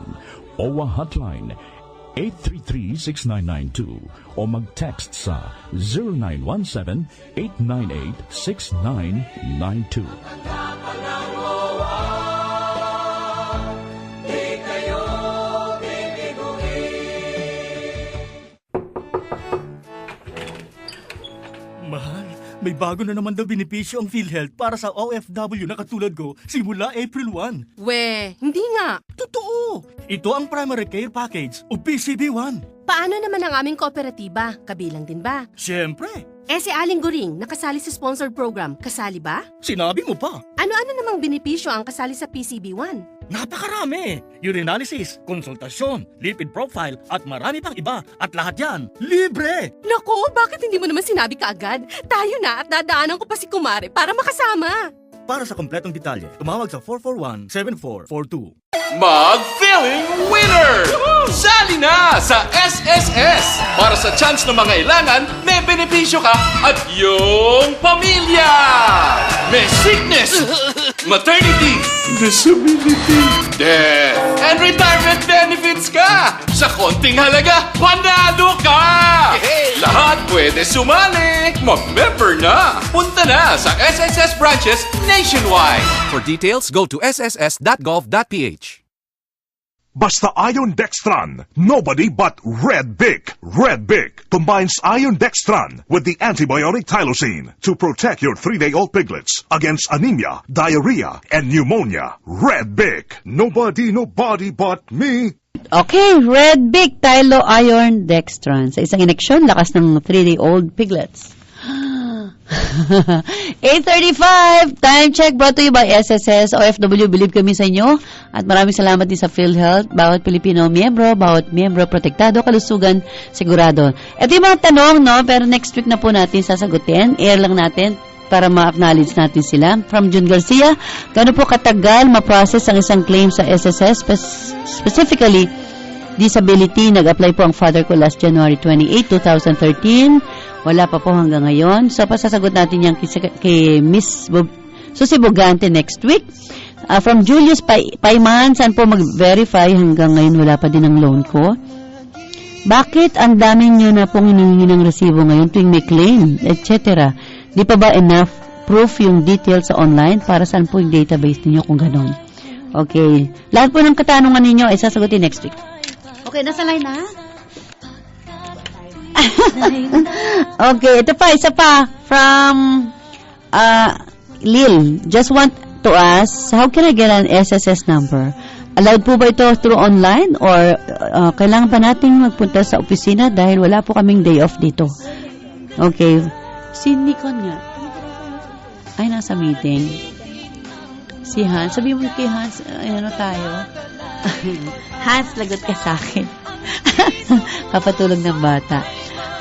OWA Hotline 833-6992 o mag-text sa 0917-898-6992. Mahal, may bago na naman daw benepisyo ang PhilHealth para sa OFW na katulad ko simula April 1. Hindi nga. Totoo! Ito ang Primary Care Package o PCB1. Paano naman ang aming kooperatiba? Kabilang din ba? Siyempre! Si Aling Goring, nakasali sa sponsored program, kasali ba? Sinabi mo pa! Ano-ano namang benepisyo ang kasali sa PCB1? Napakarami! Urinalysis, konsultasyon, lipid profile, at marami pang iba. At lahat yan, libre! Naku, bakit hindi mo naman sinabi kaagad? Tayo na at dadaanan ko pa si Kumare para makasama. Para sa kompletong detalye, tumawag sa 441-7442. Mag-feeling winner! Sali na sa SSS! Para sa chance ng mga ilangan, may benepisyo ka at yung pamilya! May sickness, maternity, disability, death, and retirement benefits ka! Sa konting halaga, panalo ka! Lahat pwede sumali! Mag-member na! Punta na sa SSS branches nationwide! For details, go to sss.gov.ph. Basta Ion Dextran, nobody but Red Bic. Red Bic combines Ion Dextran with the antibiotic Tylosine to protect your 3-day-old piglets against anemia, diarrhea, and pneumonia. Red Bic. Nobody but me. Okay, Red Bic Tylo Iron Dextran. Sa isang ineksyon, lakas ng 3-day-old piglets. 8:35 time check brought to you by SSS OFW. Believe kami sa inyo at maraming salamat din sa PhilHealth. Bawat Pilipino bawat miyembro protektado, kalusugan sigurado. Ito yung mga tanong, no? Pero next week na po natin sasagutin. Air lang natin para ma-acknowledge natin sila. From June Garcia, gaano po katagal ma-process ang isang claim sa SSS? Specifically, disability. Nag-apply po ang father ko last January 28, 2013. Wala pa po hanggang ngayon. So, pasasagot natin yan kay Miss Susie Bugante next week. From Julius Payman, saan po mag-verify? Hanggang ngayon, wala pa din ang loan ko. Bakit ang dami nyo na pong hinihingi ng resibo ngayon tuwing may claim, etc.? Di pa ba enough proof yung details sa online? Para saan po yung database ninyo kung ganon? Okay. Lahat po ng katanungan ninyo ay sasagutin next week. Okay, nasa line na? Okay, ito pa, isa pa. From Lil. Just want to ask, how can I get an SSS number? Allowed po ba ito through online or kailangan pa nating magpunta sa opisina dahil wala po kaming day off dito? Okay. Si Nikon nga. Ay, nasa meeting. Si Hans. Sabi mo kay Hans, ano tayo? Hans, lagot ka sa akin. Papatulog ng bata.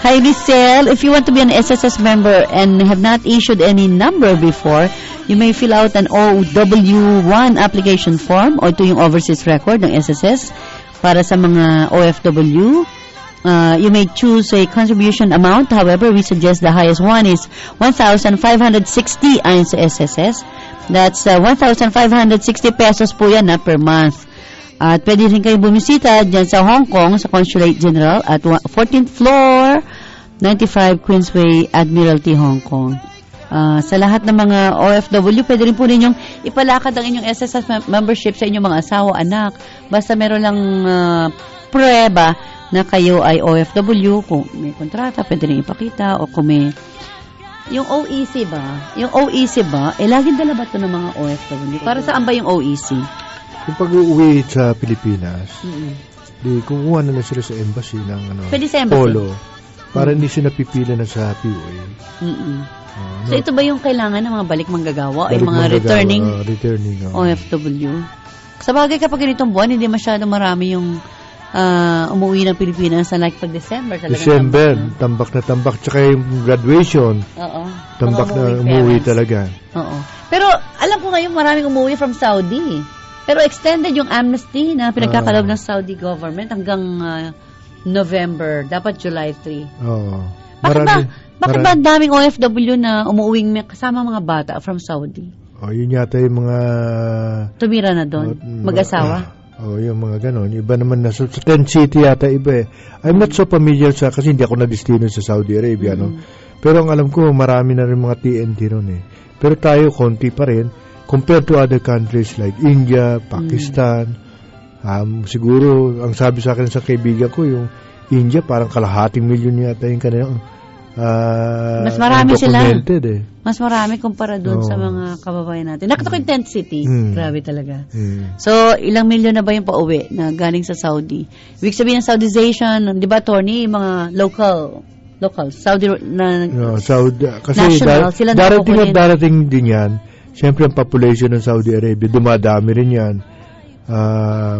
Hi, Lizelle. If you want to be an SSS member and have not issued any number before, you may fill out an OW1 application form o ito yung overseas record ng SSS para sa mga OFW. You may choose a contribution amount. However, we suggest the highest one is 1,560 ayon sa SSS. That's 1,560 pesos po yan per month. At pwede rin kayo bumisita dyan sa Hong Kong, sa Consulate General at 14th floor, 95 Queensway, Admiralty, Hong Kong. Sa lahat ng mga OFW, pwede rin po ninyong ipalakad ang inyong SSS membership sa inyong mga asawa, anak. Basta meron lang prueba na kayo ay OFW. Kung may kontrata, pwede rin ipakita. O kung may... Yung OEC ba? Laging dala ba ito ng mga OFW? Para saan ba yung OEC? Kung pag-uwi sa Pilipinas, di kumuha na sila sa embassy ng pwede sa embassy? polo para hindi sila pipila na sa POA. So ito ba yung kailangan ng mga balik manggagawa o yung mga returning OFW? Sa bagay kapag ganitong buwan, hindi masyado marami yung umuwi ng Pilipinas na like pag December. Tambak na tambak. Tsaka yung graduation, tambak na umuwi talaga. Pero alam ko ngayon maraming umuwi from Saudi. Pero extended yung amnesty na pinagkakalob ng Saudi government hanggang November. Dapat July 3. Bakit ba ang daming OFW na umuuwing kasama mga bata from Saudi? Yun yata yung mga... Tumira na doon? Mag-asawa? Yung mga ganon. Iba naman na. So, sa Tent City yata iba eh. I'm not so familiar kasi hindi ako na-destino sa Saudi Arabia. No? Pero ang alam ko, marami na rin mga TNT ron eh. Pero tayo, konti pa rin. Compared to other countries like India, Pakistan, siguro, ang sabi sa akin sa kaibigan ko, yung India, parang kalahating milyon yata yung kanilang mas marami sila. Mas marami kumpara doon sa mga kababayan natin. Nakita ko yung Tent City. Grabe talaga. So, ilang milyon na ba yung pauwi na galing sa Saudi? Ibig sabihin ng Saudization, di ba, Tony, mga local, Saudi kasi national, sila darating din yan. Siyempre, ang population ng Saudi Arabia, dumadami rin yan.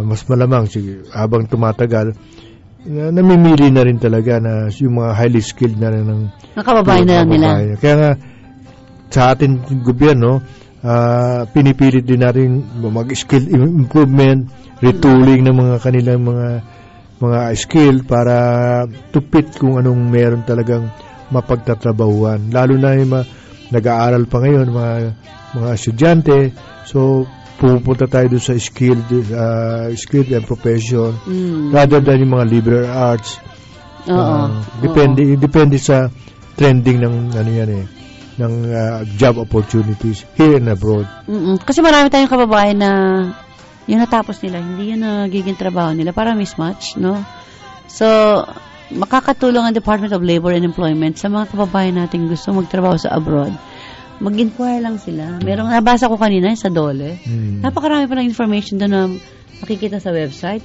Mas malamang, habang tumatagal, namimili na rin talaga na yung mga highly skilled na rin ng kababayan na nila. Kaya nga, sa atin gobyerno, pinipilit din natin mag-skill improvement, retooling ng mga kanilang mga skill para tupit kung anong meron talagang mapagtatrabahuan. Lalo na yung nag-aaral pa ngayon, mga estudyante. So, pupunta tayo doon sa skilled and profession rather than yung mga liberal arts. Depende sa trending ng ng job opportunities here and abroad. Kasi marami tayong kababayan na yung natapos nila, hindi yun nagiging trabaho nila. Para mismatch, no? So, makakatulong ang Department of Labor and Employment sa mga kababayan natin gusto magtrabaho sa abroad. Mag-inquire lang sila. Merong nabasa ko kanina sa DOLE. Napakarami pa ng information doon na makikita sa website.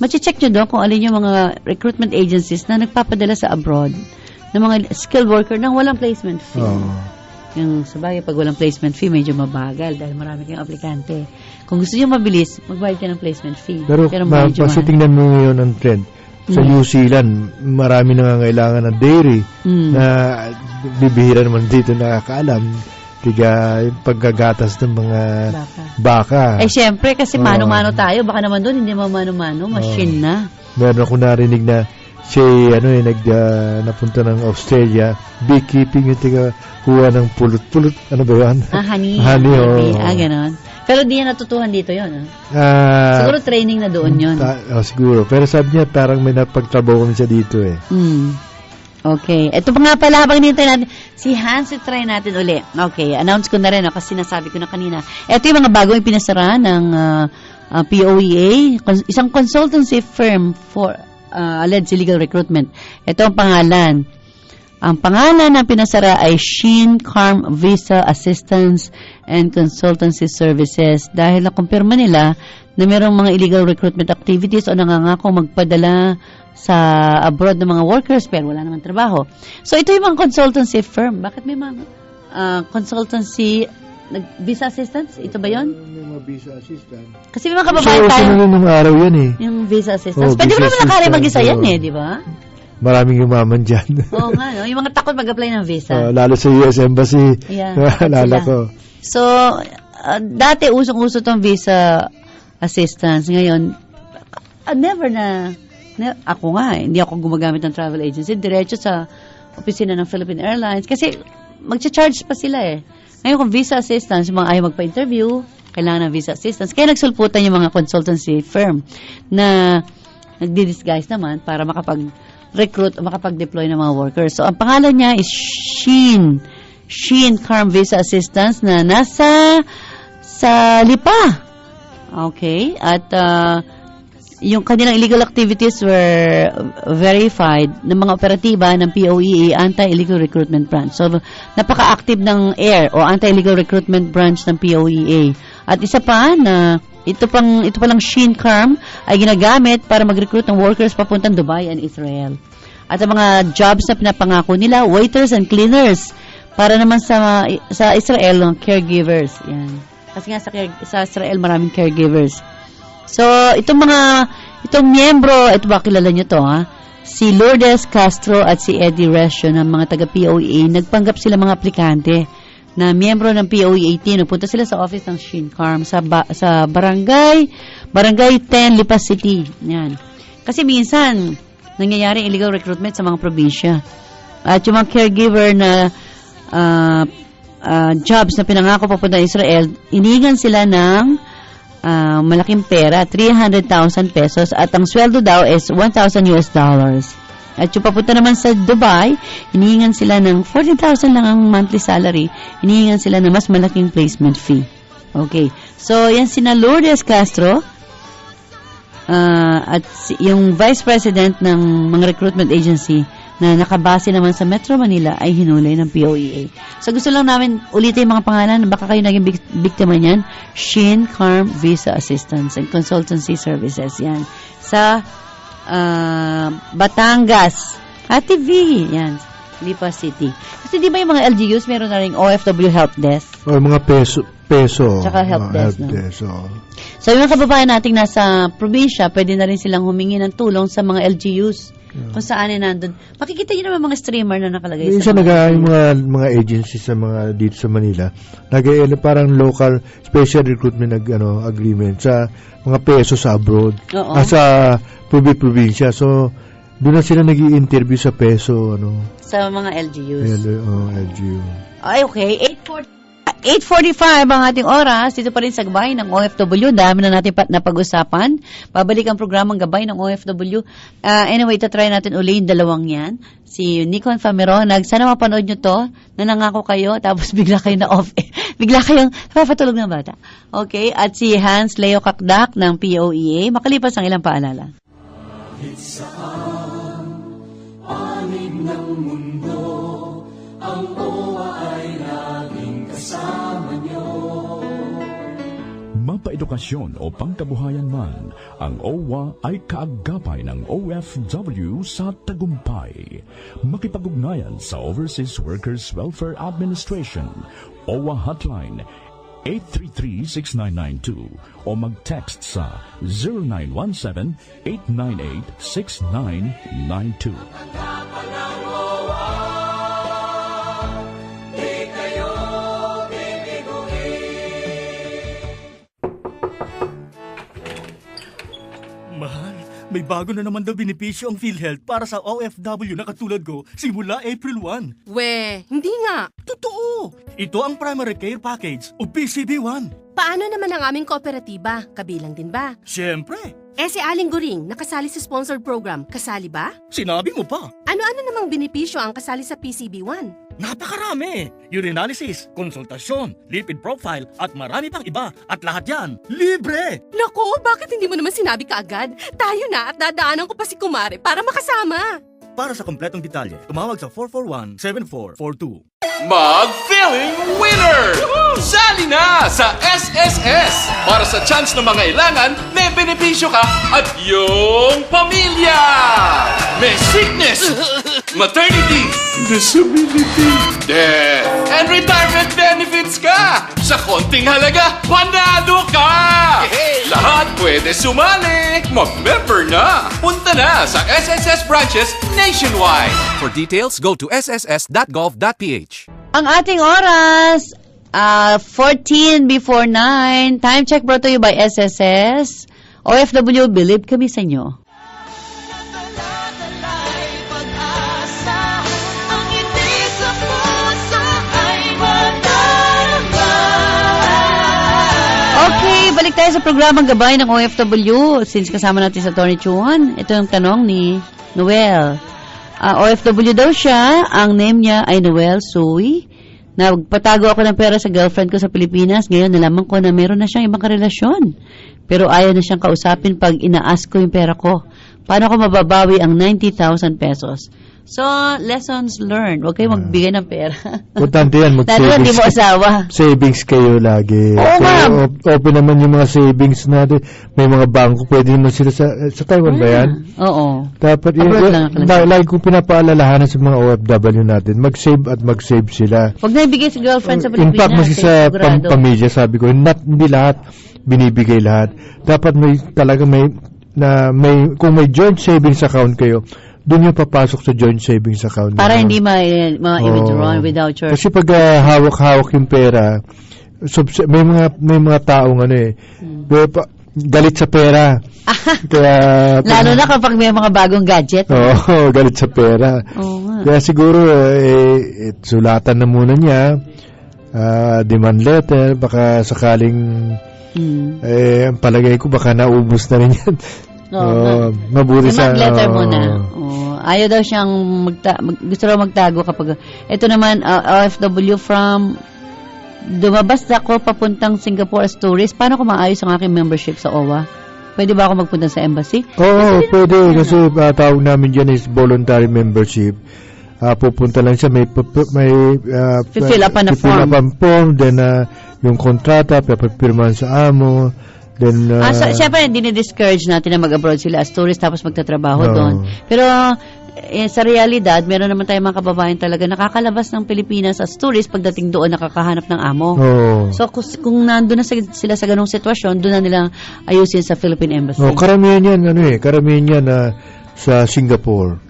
Machi-check nyo doon kung alin yung mga recruitment agencies na nagpapadala sa abroad ng mga skilled worker nang walang placement fee. Yung sabagay, pag walang placement fee, medyo mabagal dahil marami kayong aplikante. Kung gusto nyo mabilis, magbayad ka ng placement fee. Pero tingnan mo ngayon ang trend. Sa New Zealand, marami nangangailangan ng dairy na bibihira naman dito nakakaalam. Yung paggagatas ng mga baka. Siyempre, kasi mano-mano tayo. Baka naman doon, hindi mano-mano. Machine na. Meron ako narinig na napunta ng Australia, beekeeping yung kuha ng pulot-pulot. Ano ba yan? Honey. Ganon. Pero di yan natutuhan dito yun. Siguro training na doon yun. Siguro. Pero sabi niya, parang may napagtrabaho kami siya dito eh. Okay. Ito pa nga pala, habang nintay natin, si Hans, try natin uli. Okay, announce ko na rin, kasi nasabi ko na kanina. Ito yung mga bagong pinasara ng POEA, isang consultancy firm for alleged illegal recruitment. Ito ang pangalan. Ang pangalan ng pinasara ay Sheen Carm Visa Assistance and Consultancy Services dahil nakumpirma nila na mayroong mga illegal recruitment activities o nangangako magpadala sa abroad ng mga workers pero wala naman trabaho. So ito yung mga consultancy firm. Bakit may mga consultancy visa assistance? Ito ba yun? May mga visa assistance. Kasi may mga kababayan tayo. So nung araw yan eh. Yung visa assistance. Oh, Pwede visa naman nakari mag-isa yan assistance, eh, di ba? Maraming yumaman dyan. Oo nga, no? Yung mga takot mag-apply ng visa. Lalo sa US Embassy. Yeah, Naalala sila. ko. So, dati usong-uso tong visa assistance. Ngayon, ako nga, hindi ako gumagamit ng travel agency. Diretso sa opisina ng Philippine Airlines. Kasi, magcha-charge pa sila eh. Ngayon, kung visa assistance, yung mga ayaw magpa-interview, kailangan ng visa assistance. Kaya nagsulputan yung mga consultancy firm na nagdi-disguise naman para makapag-recruit o makapag-deploy ng mga workers. So, ang pangalan niya is Sheen Carm Visa Assistance na nasa sa Lipa. Okay? At yung kanilang illegal activities were verified ng mga operatiba ng POEA Anti-Illegal Recruitment Branch. So, napaka-active ng AIR o Anti-Illegal Recruitment Branch ng POEA. At isa pa na ito palang Sheen Carm ay ginagamit para mag-recruit ng workers papuntang Dubai and Israel. At ang mga jobs na pinapangako nila, waiters and cleaners, para naman sa Israel, ng caregivers. Yan. Kasi nga sa Israel maraming caregivers. So, itong miyembro, ito ba kilala nyo to ha? Si Lourdes Castro at si Eddie Resio ng mga taga-POEA, nagpanggap sila mga aplikante na miyembro ng POEA 18. Nagpunta sila sa office ng Sheen Carm sa Barangay 10, Lipa City. Yan. Kasi minsan, nangyayari illegal recruitment sa mga probinsya. At yung mga caregiver na jobs na pinangako papunta Israel, inihingan sila ng malaking pera, 300,000 pesos, at ang sweldo daw is $1,000 US. At yung papunta naman sa Dubai, hinihingan sila ng 40,000 lang ang monthly salary, hinihingan sila ng mas malaking placement fee. Okay. So, yan sina Lourdes Castro, at yung Vice President ng mga recruitment agency na nakabase naman sa Metro Manila ay hinuli ng POEA. So, gusto lang namin ulitin yung mga pangalan. Baka kayo naging biktima niyan. Sheen Carm Visa Assistance and Consultancy Services. Yan. Sa Batangas. Ate V. Yan. Lipa City. Kasi di ba yung mga LGUs meron na rin OFW Help Desk? O mga peso. Tsaka help desk. So, yung mga kababayan nating nasa probinsya, pwede na rin silang humingi ng tulong sa mga LGUs. Kung saan nandun. Makikita nyo naman mga streamer na nakalagay sa yung mga agencies sa mga dito sa Manila, parang local special recruitment agreement sa mga peso sa abroad. Sa probinsya. So, doon na sila nag-i-interview sa peso. Sa mga LGUs. LGU. Ay, okay. 8:45 ang ating oras. Dito pa rin sa Gabay ng OFW. Dami na natin napag-usapan. Babalik ang programang Gabay ng OFW. Anyway, itatry natin uli yung dalawang yan. Si Nikon Fameronag. Sana mapanood nyo to. Nanangako kayo. Tapos bigla kayo na-off. Bigla kayong napapatulog ng bata. Okay. At si Hans Leo Kakdak ng POEA. Makalipas ang ilang paalala. Saan panig ng mundo ang OWA ay laging kasama niyo. Mapaedukasyon o pangkabuhayan man, ang OWA ay kaagapay ng OFW sa tagumpay. Makipag-ugnayan sa Overseas Workers Welfare Administration, OWA Hotline 833-6992 o mag-text sa 0917-898-6992. Mahal, may bago na naman daw benepisyo ang PhilHealth para sa OFW na katulad ko simula April 1. We, hindi nga. Totoo! Ito ang Primary Care Package o PCB1. Paano naman ang aming kooperatiba? Kabilang din ba? Siyempre! Si Aling Goring, nakasali sa sponsored program, kasali ba? Sinabi mo pa! Ano-ano namang benepisyo ang kasali sa PCB1? Napakarami! Urinalysis, konsultasyon, lipid profile, at marami pang iba. At lahat yan, libre! Naku, bakit hindi mo naman sinabi kaagad? Tayo na at dadaanan ko pa si Kumare para makasama. Para sa kompletong detalye, tumawag sa 441-7442. Mag-feeling winner! Sali na sa SSS! Para sa chance ng mga ilangan, may benepisyo ka at iyong pamilya! May sickness, maternity, disability, death, and retirement benefits ka! Sa konting halaga, panalo ka! Lahat pwede sumali! Mag-member na! Punta na sa SSS branches nationwide! For details, go to sss.gov.ph. Ang ating oras, 14 before 9. Time check brought to you by SSS. OFW, believe kami sa inyo. Okay, balik tayo sa programang Gabay ng OFW. Since kasama natin sa Tony Chuan, ito yung tanong ni Noel. OFW daw siya, ang name niya ay Noel Sui. Nagpatago ako ng pera sa girlfriend ko sa Pilipinas. Ngayon, nalaman ko na meron na siyang ibang karelasyon. Pero ayaw na siyang kausapin pag ina-ask ko yung pera ko. Paano ko mababawi ang 90,000 pesos? So, lessons learned. Huwag kayo magbigay ng pera. Importante yan, Lalo hindi mo asawa. Savings kayo lagi. Oo, ma'am. Open naman yung mga savings natin. May mga bangko, pwede naman sila sa Taiwan ba yan? Oo. Dapat, lagi kong pinapaalalahanan sa mga OFW natin, mag-save at mag-save sila. Huwag na ibigay sa girlfriend sa Pilipinas. In fact, mas sa pamilya, sabi ko, hindi lahat, binibigay lahat. Dapat kung may joint savings account kayo, doon yung papasok sa joint savings account. Para hindi ma-withdraw without your... Kasi pag hawak-hawak yung pera, may mga taong galit sa pera. Kaya, lalo na kapag may mga bagong gadget. Oo, galit sa pera. Kaya siguro, sulatan na muna niya, demand letter, baka sakaling, ang palagay ko, baka naubos na rin yan. Mabuti sa letter muna. Ayaw daw siyang gusto raw magtago kapag ito naman OFW from dumabas ako papuntang Singapore as tourist. Paano ko maayos ang aking membership sa OWA? Pwede ba ako magpunta sa embassy? Oo, pwede kasi tawag namin dyan is voluntary membership. Pupunta lang siya, may fill up na form, then yung kontrata papirmahan sa amo. Then, siyempre, dinidiscourage natin na mag-abroad sila as tourist tapos magtatrabaho doon. Pero, sa realidad, meron naman tayong mga kababayan talaga nakakalabas ng Pilipinas as tourist pagdating doon nakakahanap ng amo. So, kung nandun na sila sa ganong sitwasyon, doon na nilang ayusin sa Philippine Embassy. Karamihan yan sa Singapore.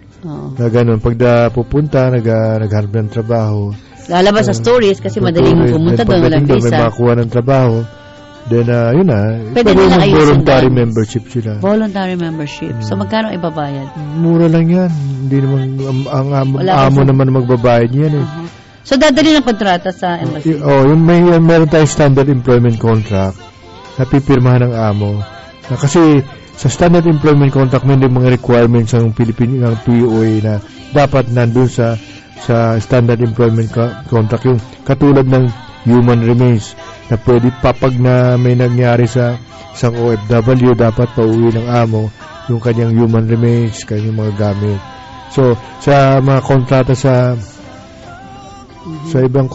Na ganun, pag pupunta, naghanap ng trabaho. Lalabas as tourist kasi madaling pumunta doon, walang visa. May makuha ng trabaho. Then, yun pwede nilang ayusin voluntary membership sila. Voluntary membership. So, magkano ibabayad? Mura lang yan. Hindi naman, ang amo naman magbabayad yan eh. So, dadali ng kontrata sa embassy? Meron tayong standard employment contract na pipirmahan ng amo. Kasi, sa standard employment contract, may mga requirements ng ng POA na dapat nandun sa standard employment contract. Yung katulad ng human remains na pwede pag na may nangyari sa isang OFW, dapat pauwi ng amo yung kanyang human remains, kanyang mga gamit. So, sa mga kontrata sa ibang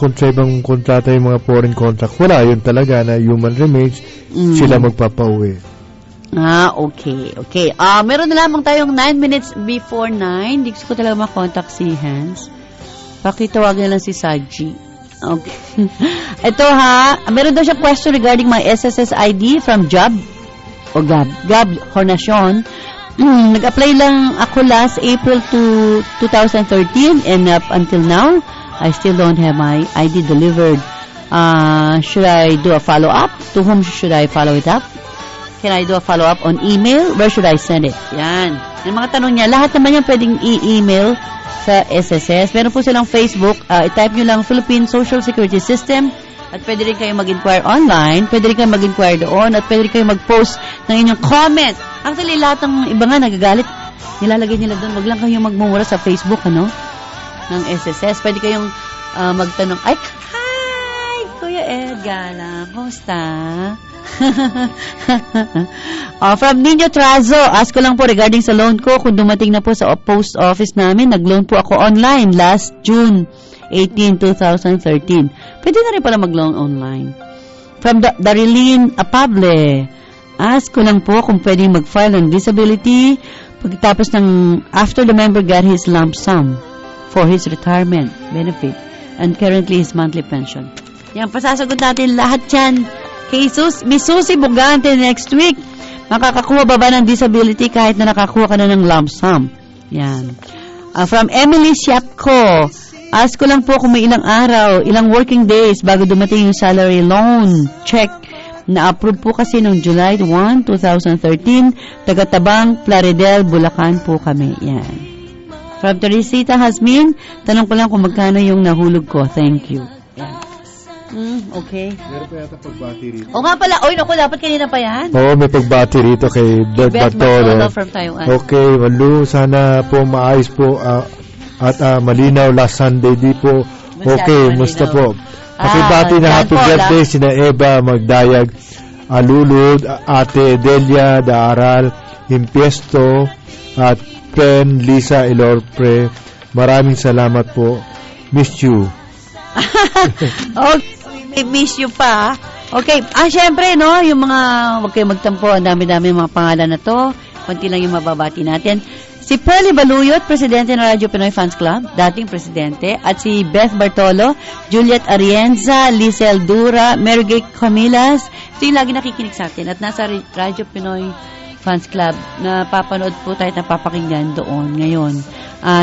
kontrata, yung mga foreign contract, wala yun talaga na human remains, sila magpapauwi. Okay. Meron na lamang tayong 9 minutes before 9. Di ko talaga makontakt si Hans. Pakitawagan lang si Saji. Okay. Ito meron daw siya question regarding my SSS ID from Gab Hornacion. Nag-apply lang ako last April to 2013 and up until now, I still don't have my ID delivered. Should I do a follow-up? To whom should I follow it up? Can I do a follow-up on email? Where should I send it? Yan. Yung mga tanong niya, lahat naman yan pwedeng i-email sa SSS. Meron po silang Facebook. I-type nyo lang Philippine Social Security System. At pwede rin kayo mag-inquire online. Pwede rin kayo mag-inquire doon. At pwede rin kayo mag-post ng inyong comment. Actually, lahat ng iba nga nagagalit. Nilalagay nila doon. Wag lang kayong magmumura sa Facebook, ng SSS. Pwede kayong magtanong, hi, Kuya Ed Gala. Kumusta? From Nino Trazo, ask ko lang po regarding sa loan ko, kung dumating na po sa post office namin, nag-loan po ako online last June 18, 2013. Pwede na rin pala mag-loan online. From Darilyn Apable, ask ko lang po kung pwede mag-file ng disability pagkatapos ng after the member got his lump sum for his retirement benefit and currently his monthly pension. Yan, pasasagot natin lahat yan. Kay Miss Susie Bugante next week. Makakakuha ba ng disability kahit na nakakuha ka na ng lump sum? Yan. From Emily Siapko, ask ko lang po kung may ilang araw, ilang working days bago dumating yung salary loan check. Na-approve po kasi noong July 1, 2013. Taga-Tabang, Plaridel, Bulacan po kami. Yan. From Teresita Hasmin, tanong ko lang kung magkano yung nahulog ko. Thank you. Yan. Okay. Meron pa yata pagbati rito. O nga pala, oy, naku, dapat kanina pa yan. Oo, may pagbati rito kay Beth Bartolo. From Taiwan. Okay, Malu, sana po maayos po at malinaw last Sunday di po. Okay, musta po? Pakibati na happy birthday sina Eva Magdayag, Alulud, Ate Delia Daaral, Impiesto, at Pen Lisa Ilorpre. Maraming salamat po. Miss you. Okay. May miss you pa. Okay. Syempre, no, yung mga, huwag kayo magtampo, ang dami-dami mga pangalan na to. Kunti lang yung mababati natin. Si Pearly Baluyot, presidente ng Radyo Pinoy Fans Club, dating presidente, at si Beth Bartolo, Juliet Arienza, Lizelle Dura, Mary Gay Camilas, ito yung lagi nakikinig sa atin, at nasa Radyo Pinoy Fans Club, na papanood po tayo at napapakinggan doon ngayon.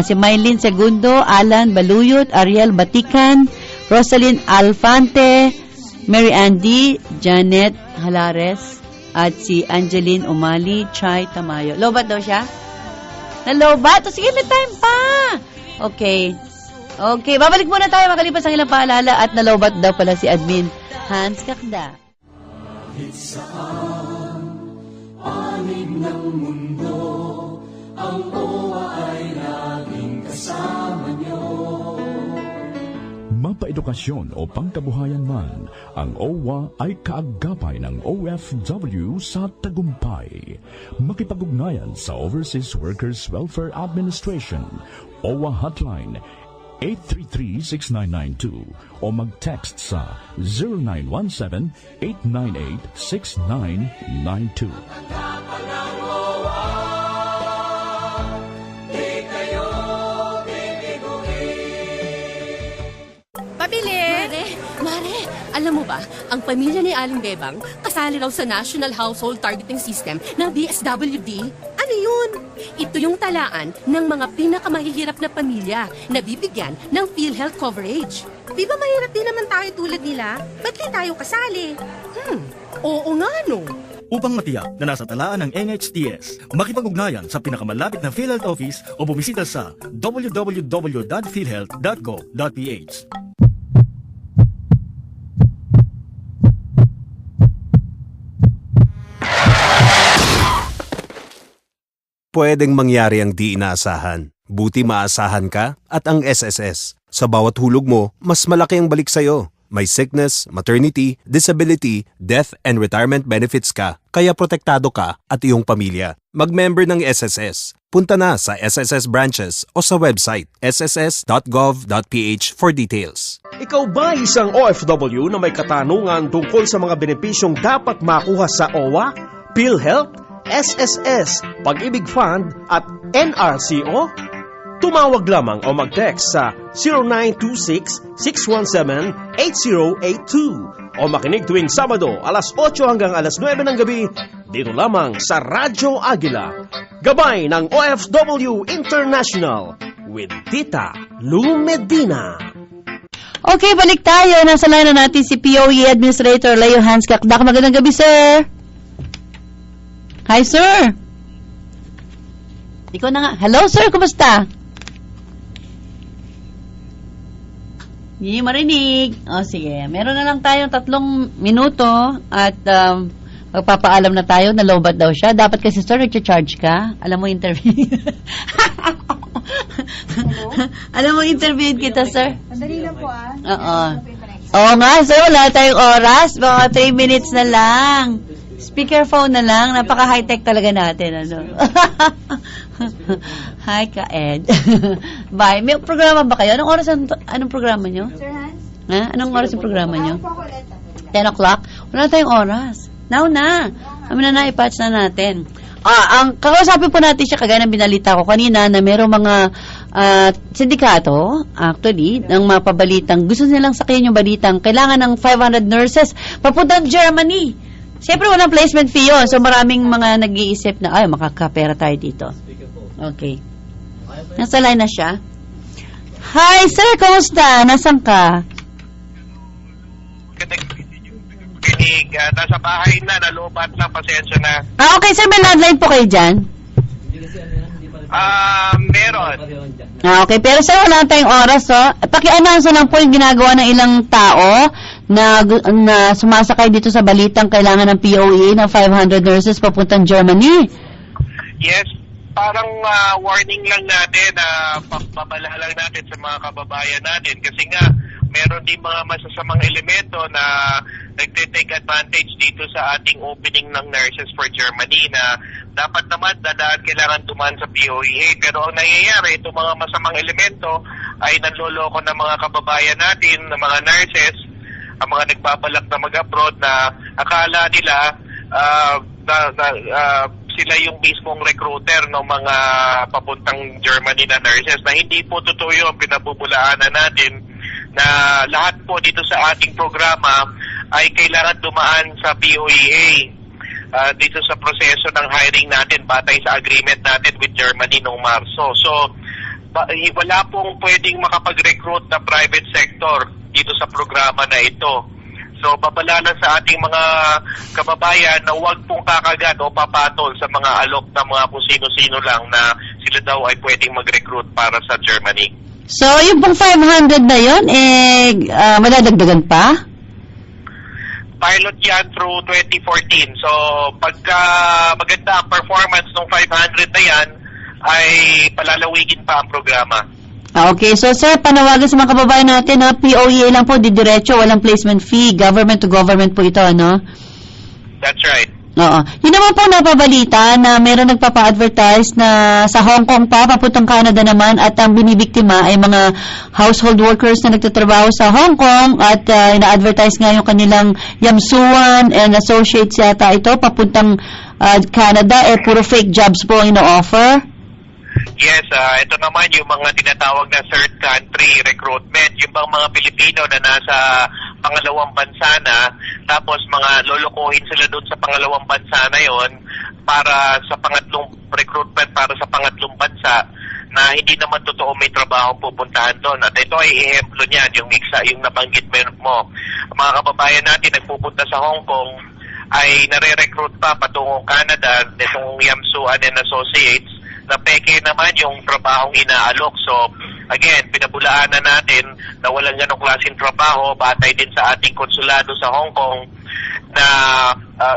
Si Mylene Segundo, Alan Baluyot, Ariel Batican, Rosalyn Alfante, Mary Andy, Janet Halares, at si Angeline Umali, Chay Tamayo. Lobat daw siya? Nalobat? O sige, may time pa. Okay. Okay, babalik muna tayo makalipas ang ilang paalala at nalobat daw pala si Admin Hans Kakda. Saan panig ng mundo ang OWA ay laging kasama niyo. Mapaedukasyon o pangkabuhayan man, ang OWA ay kaagapay ng OFW sa tagumpay. Makipag-ugnayan sa Overseas Workers Welfare Administration, OWA Hotline 833-6992 o mag-text sa 0917-898-6992. Mare, alam mo ba, ang pamilya ni Aling Bebang kasali raw sa National Household Targeting System ng DSWD. Ano yun? Ito yung talaan ng mga pinakamahihirap na pamilya na bibigyan ng PhilHealth coverage. Di ba mahirap din naman tayo tulad nila? Ba't di tayo kasali? Oo nga no. Upang matiyak na nasa talaan ng NHTS, makipag-ugnayan sa pinakamalapit na PhilHealth office o bumisita sa www.philhealth.gov.ph. Pwedeng mangyari ang di inaasahan. Buti maasahan ka at ang SSS. Sa bawat hulog mo, mas malaki ang balik sa'yo. May sickness, maternity, disability, death, and retirement benefits ka, kaya protektado ka at iyong pamilya. Mag-member ng SSS. Punta na sa SSS branches o sa website sss.gov.ph for details. Ikaw ba isang OFW na may katanungan tungkol sa mga benepisyong dapat makuha sa OWA, PhilHealth, SSS, Pag-ibig Fund at NRCO? Tumawag lamang o mag-text sa 0926-617-8082 o makinig tuwing Sabado alas 8 hanggang alas 9 ng gabi dito lamang sa Radyo Agila. Gabay ng OFW International with Tita Lou Medina. Okay, balik tayo. Nasa line na natin si POE Administrator Leo Hans Kakdak. Magandang gabi, sir. Hi, sir. Ikaw na nga. Hello, sir. Kumusta? Hindi marinig. O, sige. Meron na lang tayong 3 minuto at magpapaalam na tayo na lowbat daw siya. Dapat kasi, sir, nag-charge ka. Alam mo, interview. Alam mo, interview kita, sir. Madali lang po, Oo. Oo nga, sir, wala tayong oras. Mga 3 minutes na lang. Speakerphone na lang. Napaka-high-tech talaga natin. Ano? Hi, Ka-Ed. Bye. May programa ba kayo? Anong oras anong programa nyo? Sir Hans? Ha? Anong oras yung programa nyo? 10 o'clock? Wala tayong oras. Now na. Kami na ipatch na natin. Ang kakausapin po natin siya kagaya ng binalita ko kanina na mayroong mga sindikato, actually, ng mga pabalitang gusto nilang sakihin yung balitang kailangan ng 500 nurses papuntang Germany. Siyempre, walang placement fee yun. So, maraming mga nag-iisip na, ay, makakapera tayo dito. Okay. Nasa line na siya. Hi, sir. Kamusta? Nasaan ka? Nasa bahay na, nalubat na, pasensya na. Okay, sir. May landline po kayo dyan? Meron. Okay, pero sir, wala tayong oras, Paki-announce lang po yung ginagawa ng ilang tao na sumasakay dito sa balitang kailangan ng POE ng 500 nurses papuntang Germany. Yes, parang warning lang natin, babala lang natin sa mga kababayan natin kasi nga meron din mga masasamang elemento na nagte-take advantage dito sa ating opening ng nurses for Germany na dapat naman kailangan dumaan sa POEA. Pero ang nangyayari, itong mga masamang elemento ay nanloloko ng mga kababayan natin, ng mga nurses, ang mga nagbabalak na mag-abroad na akala nila sila yung mismong recruiter ng mga papuntang Germany na nurses na hindi po totoo yun. Pinabubulaanan natin na lahat po dito sa ating programa ay kailangan dumaan sa POEA dito sa proseso ng hiring natin batay sa agreement natin with Germany noong Marso. So, wala pong pwedeng makapag-recruit na private sector dito sa programa na ito. So, babalalan sa ating mga kababayan na huwag pong kakagat o papatol sa mga alok na mga kung sino-sino lang na sila daw ay pwedeng mag-recruit para sa Germany. So, yung pong 500 na yun, madadagdagan pa? Pilot yan through 2014. So, pagka maganda ang performance ng 500 na yan, ay palalawigin pa ang programa. Okay, so sir, panawagan sa mga kababayan natin na POEA lang po, didiretso, walang placement fee, government to government po ito, ano? That's right. Oo. Yun naman po napabalita na meron nagpapa-advertise na sa Hong Kong pa, papuntang Canada naman, at ang binibiktima ay mga household workers na nagtatrabaho sa Hong Kong at ina-advertise nga yung kanilang Yamsuan and Associates yata ito, papuntang Canada, puro fake jobs po ang ino-offer. Yes, ito naman yung mga tinatawag na third country recruitment, yung bang mga Pilipino na nasa pangalawang bansa na, tapos mga lolokohin sila doon sa pangalawang bansa na yon para sa pangatlong recruitment para sa pangatlong bansa na hindi naman totoo may trabaho pupuntahan doon. At ito ay ehemplo niyan, yung nabanggit mo. Mga kababayan natin nagpupunta sa Hong Kong ay nare-recruit pa patungong Canada nitong Yamsuan and Associates na peke naman yung trabahong inaalok. So, again, pinabulaan na natin na walang ganong klaseng trabaho, batay din sa ating konsulado sa Hong Kong, na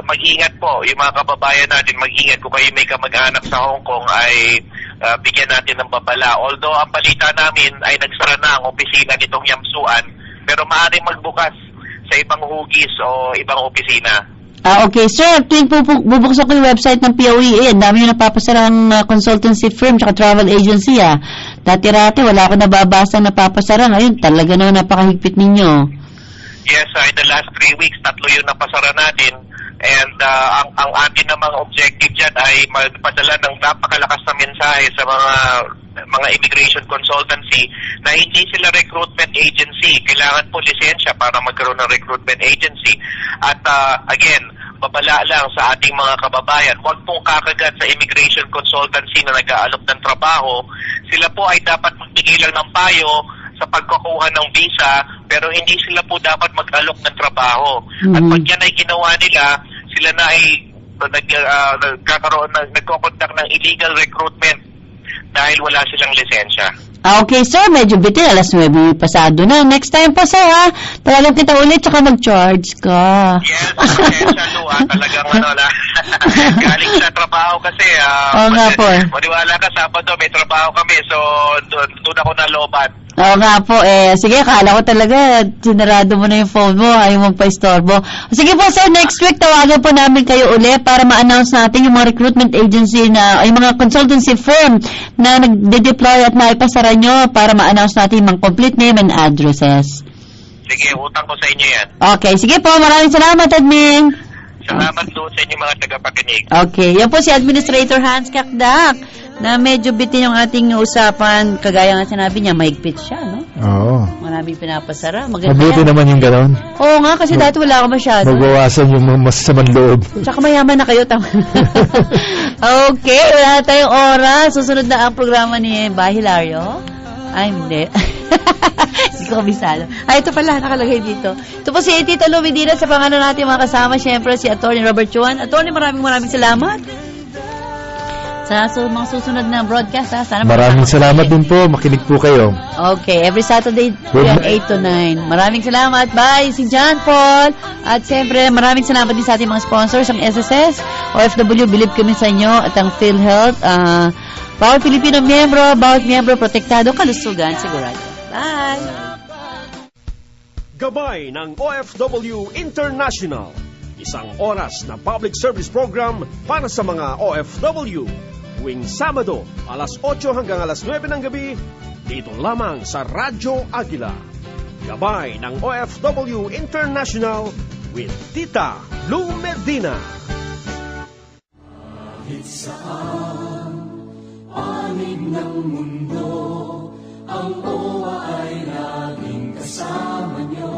mag-ingat po, yung mga kababayan natin, mag-ingat kung kayo may kamag-anak sa Hong Kong ay bigyan natin ng babala. Although, ang balita namin ay nagsara na ang opisina nitong Yamsuan, pero maaaring magbukas sa ibang hugis o ibang opisina. Okay, sir, tuwing bubuksan ko yung website ng POEA, ang dami yung napapasarang consultancy firm at travel agency, Dati-rati, wala ako nababasa na napapasara. Ngayon, talaga naman napakahigpit ninyo. Yes, in the last 3 weeks, 3 yung napasara natin. And ang atin namang objective dyan ay magpadala ng napakalakas na mensahe sa mga immigration consultancy na hindi sila recruitment agency. Kailangan po lisensya para magkaroon ng recruitment agency. At again, babala lang sa ating mga kababayan, huwag pong kakagat sa immigration consultancy na nag-aalok ng trabaho. Sila po ay dapat magbigay lang ng payo sa pagkukuha ng visa, pero hindi sila po dapat mag-alok ng trabaho. At pag yan ay ginawa nila, sila na ay nagko-conduct ng illegal recruitment dahil wala silang lisensya. Okay, sir. Medyo bitin. 9:00 pasado na. Next time pa, sir, Talagang kita ulit, tsaka mag-charge ka. Yes, lisensya, talagang galing sa trabaho kasi. Oo nga po. Maniwala ka, Sabado, may trabaho kami. So, doon ako nalobat. Oo nga po, sige, akala ko talaga, sinarado mo na yung phone mo, ayaw magpa-istorbo. Sige po, sir, next week, tawagan po namin kayo uli para ma-announce natin yung mga recruitment agency yung mga consultancy firm na nag-deploy at naipasara nyo para ma-announce natin yung mga complete name and addresses. Sige, utang ko sa inyo yan. Okay, sige po, maraming salamat, admin. Salamat doon sa inyo mga tagapakinig. Okay, yan po si Administrator Hans Kakdak na medyo bitin yung ating usapan. Kagaya nga sinabi niya, mahigpit siya, no? Oo. Maraming pinapasara. Maganda Mabuti yan. naman yung gano'n. Oo nga, kasi dati wala ka masyado. Magbawasan yung mga masasamang loob. Tsaka mayaman na kayo. Okay, wala na tayong oras. Susunod na ang programa ni Bahilario. Ay, hindi. Hindi ko kabisado. Ito pala, nakalagay dito. Ito po si Tito Lou Medina sa pangalan natin mga kasama. Siyempre, si Atty. Robert Chuan. Atty. maraming salamat. Sa mga susunod na broadcast, sana maraming salamat din po. Makinig po kayo. Okay, every Saturday yan 8 to 9. Maraming salamat. Bye, si John Paul. At siyempre, maraming salamat din sa ating mga sponsors, ang SSS, OFW, believe kami sa inyo, at ang PhilHealth. Bawat Pilipino bawat miyembro, protektado, kalusugan, sigurado. Bye! Gabay ng OFW International. Isang oras na public service program para sa mga OFW. Tuwing Sabado, alas 8 hanggang alas 9 ng gabi, dito lamang sa Radyo Agila. Gabay ng OFW International with Tita Lou Medina. Kahit saan, panig ng mundo, ang OWA ay laging kasama niyo.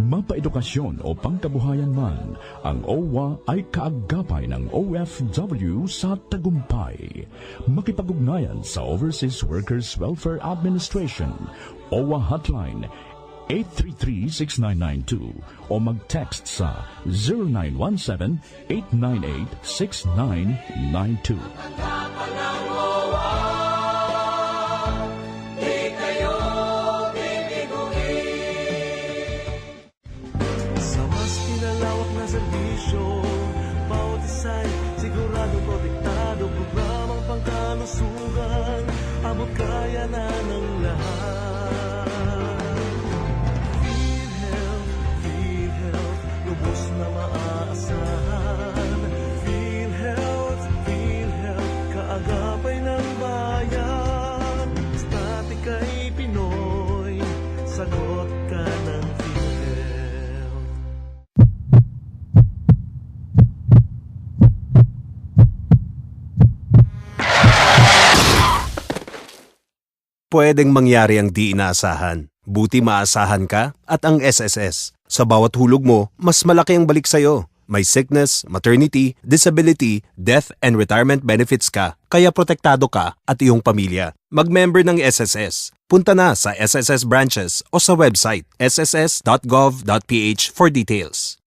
Mapaedukasyon o pangkabuhayan man, ang OWA ay kaagapay ng OFW sa tagumpay. Makipag-ugnayan sa Overseas Workers Welfare Administration, OWA Hotline 833-6992 o mag-text sa 0917-898-6992. kalusugan, abot kaya na ng lahat. PhilHealth, lubos na maaasahan. PhilHealth, kaagapay ng bayan. Static kay Pinoy, sagot ka ng PhilHealth. Pwedeng mangyari ang di inaasahan. Buti maasahan ka at ang SSS. Sa bawat hulog mo, mas malaki ang balik sa'yo. May sickness, maternity, disability, death, and retirement benefits ka, kaya protektado ka at iyong pamilya. Mag-member ng SSS. Punta na sa SSS branches o sa website sss.gov.ph for details.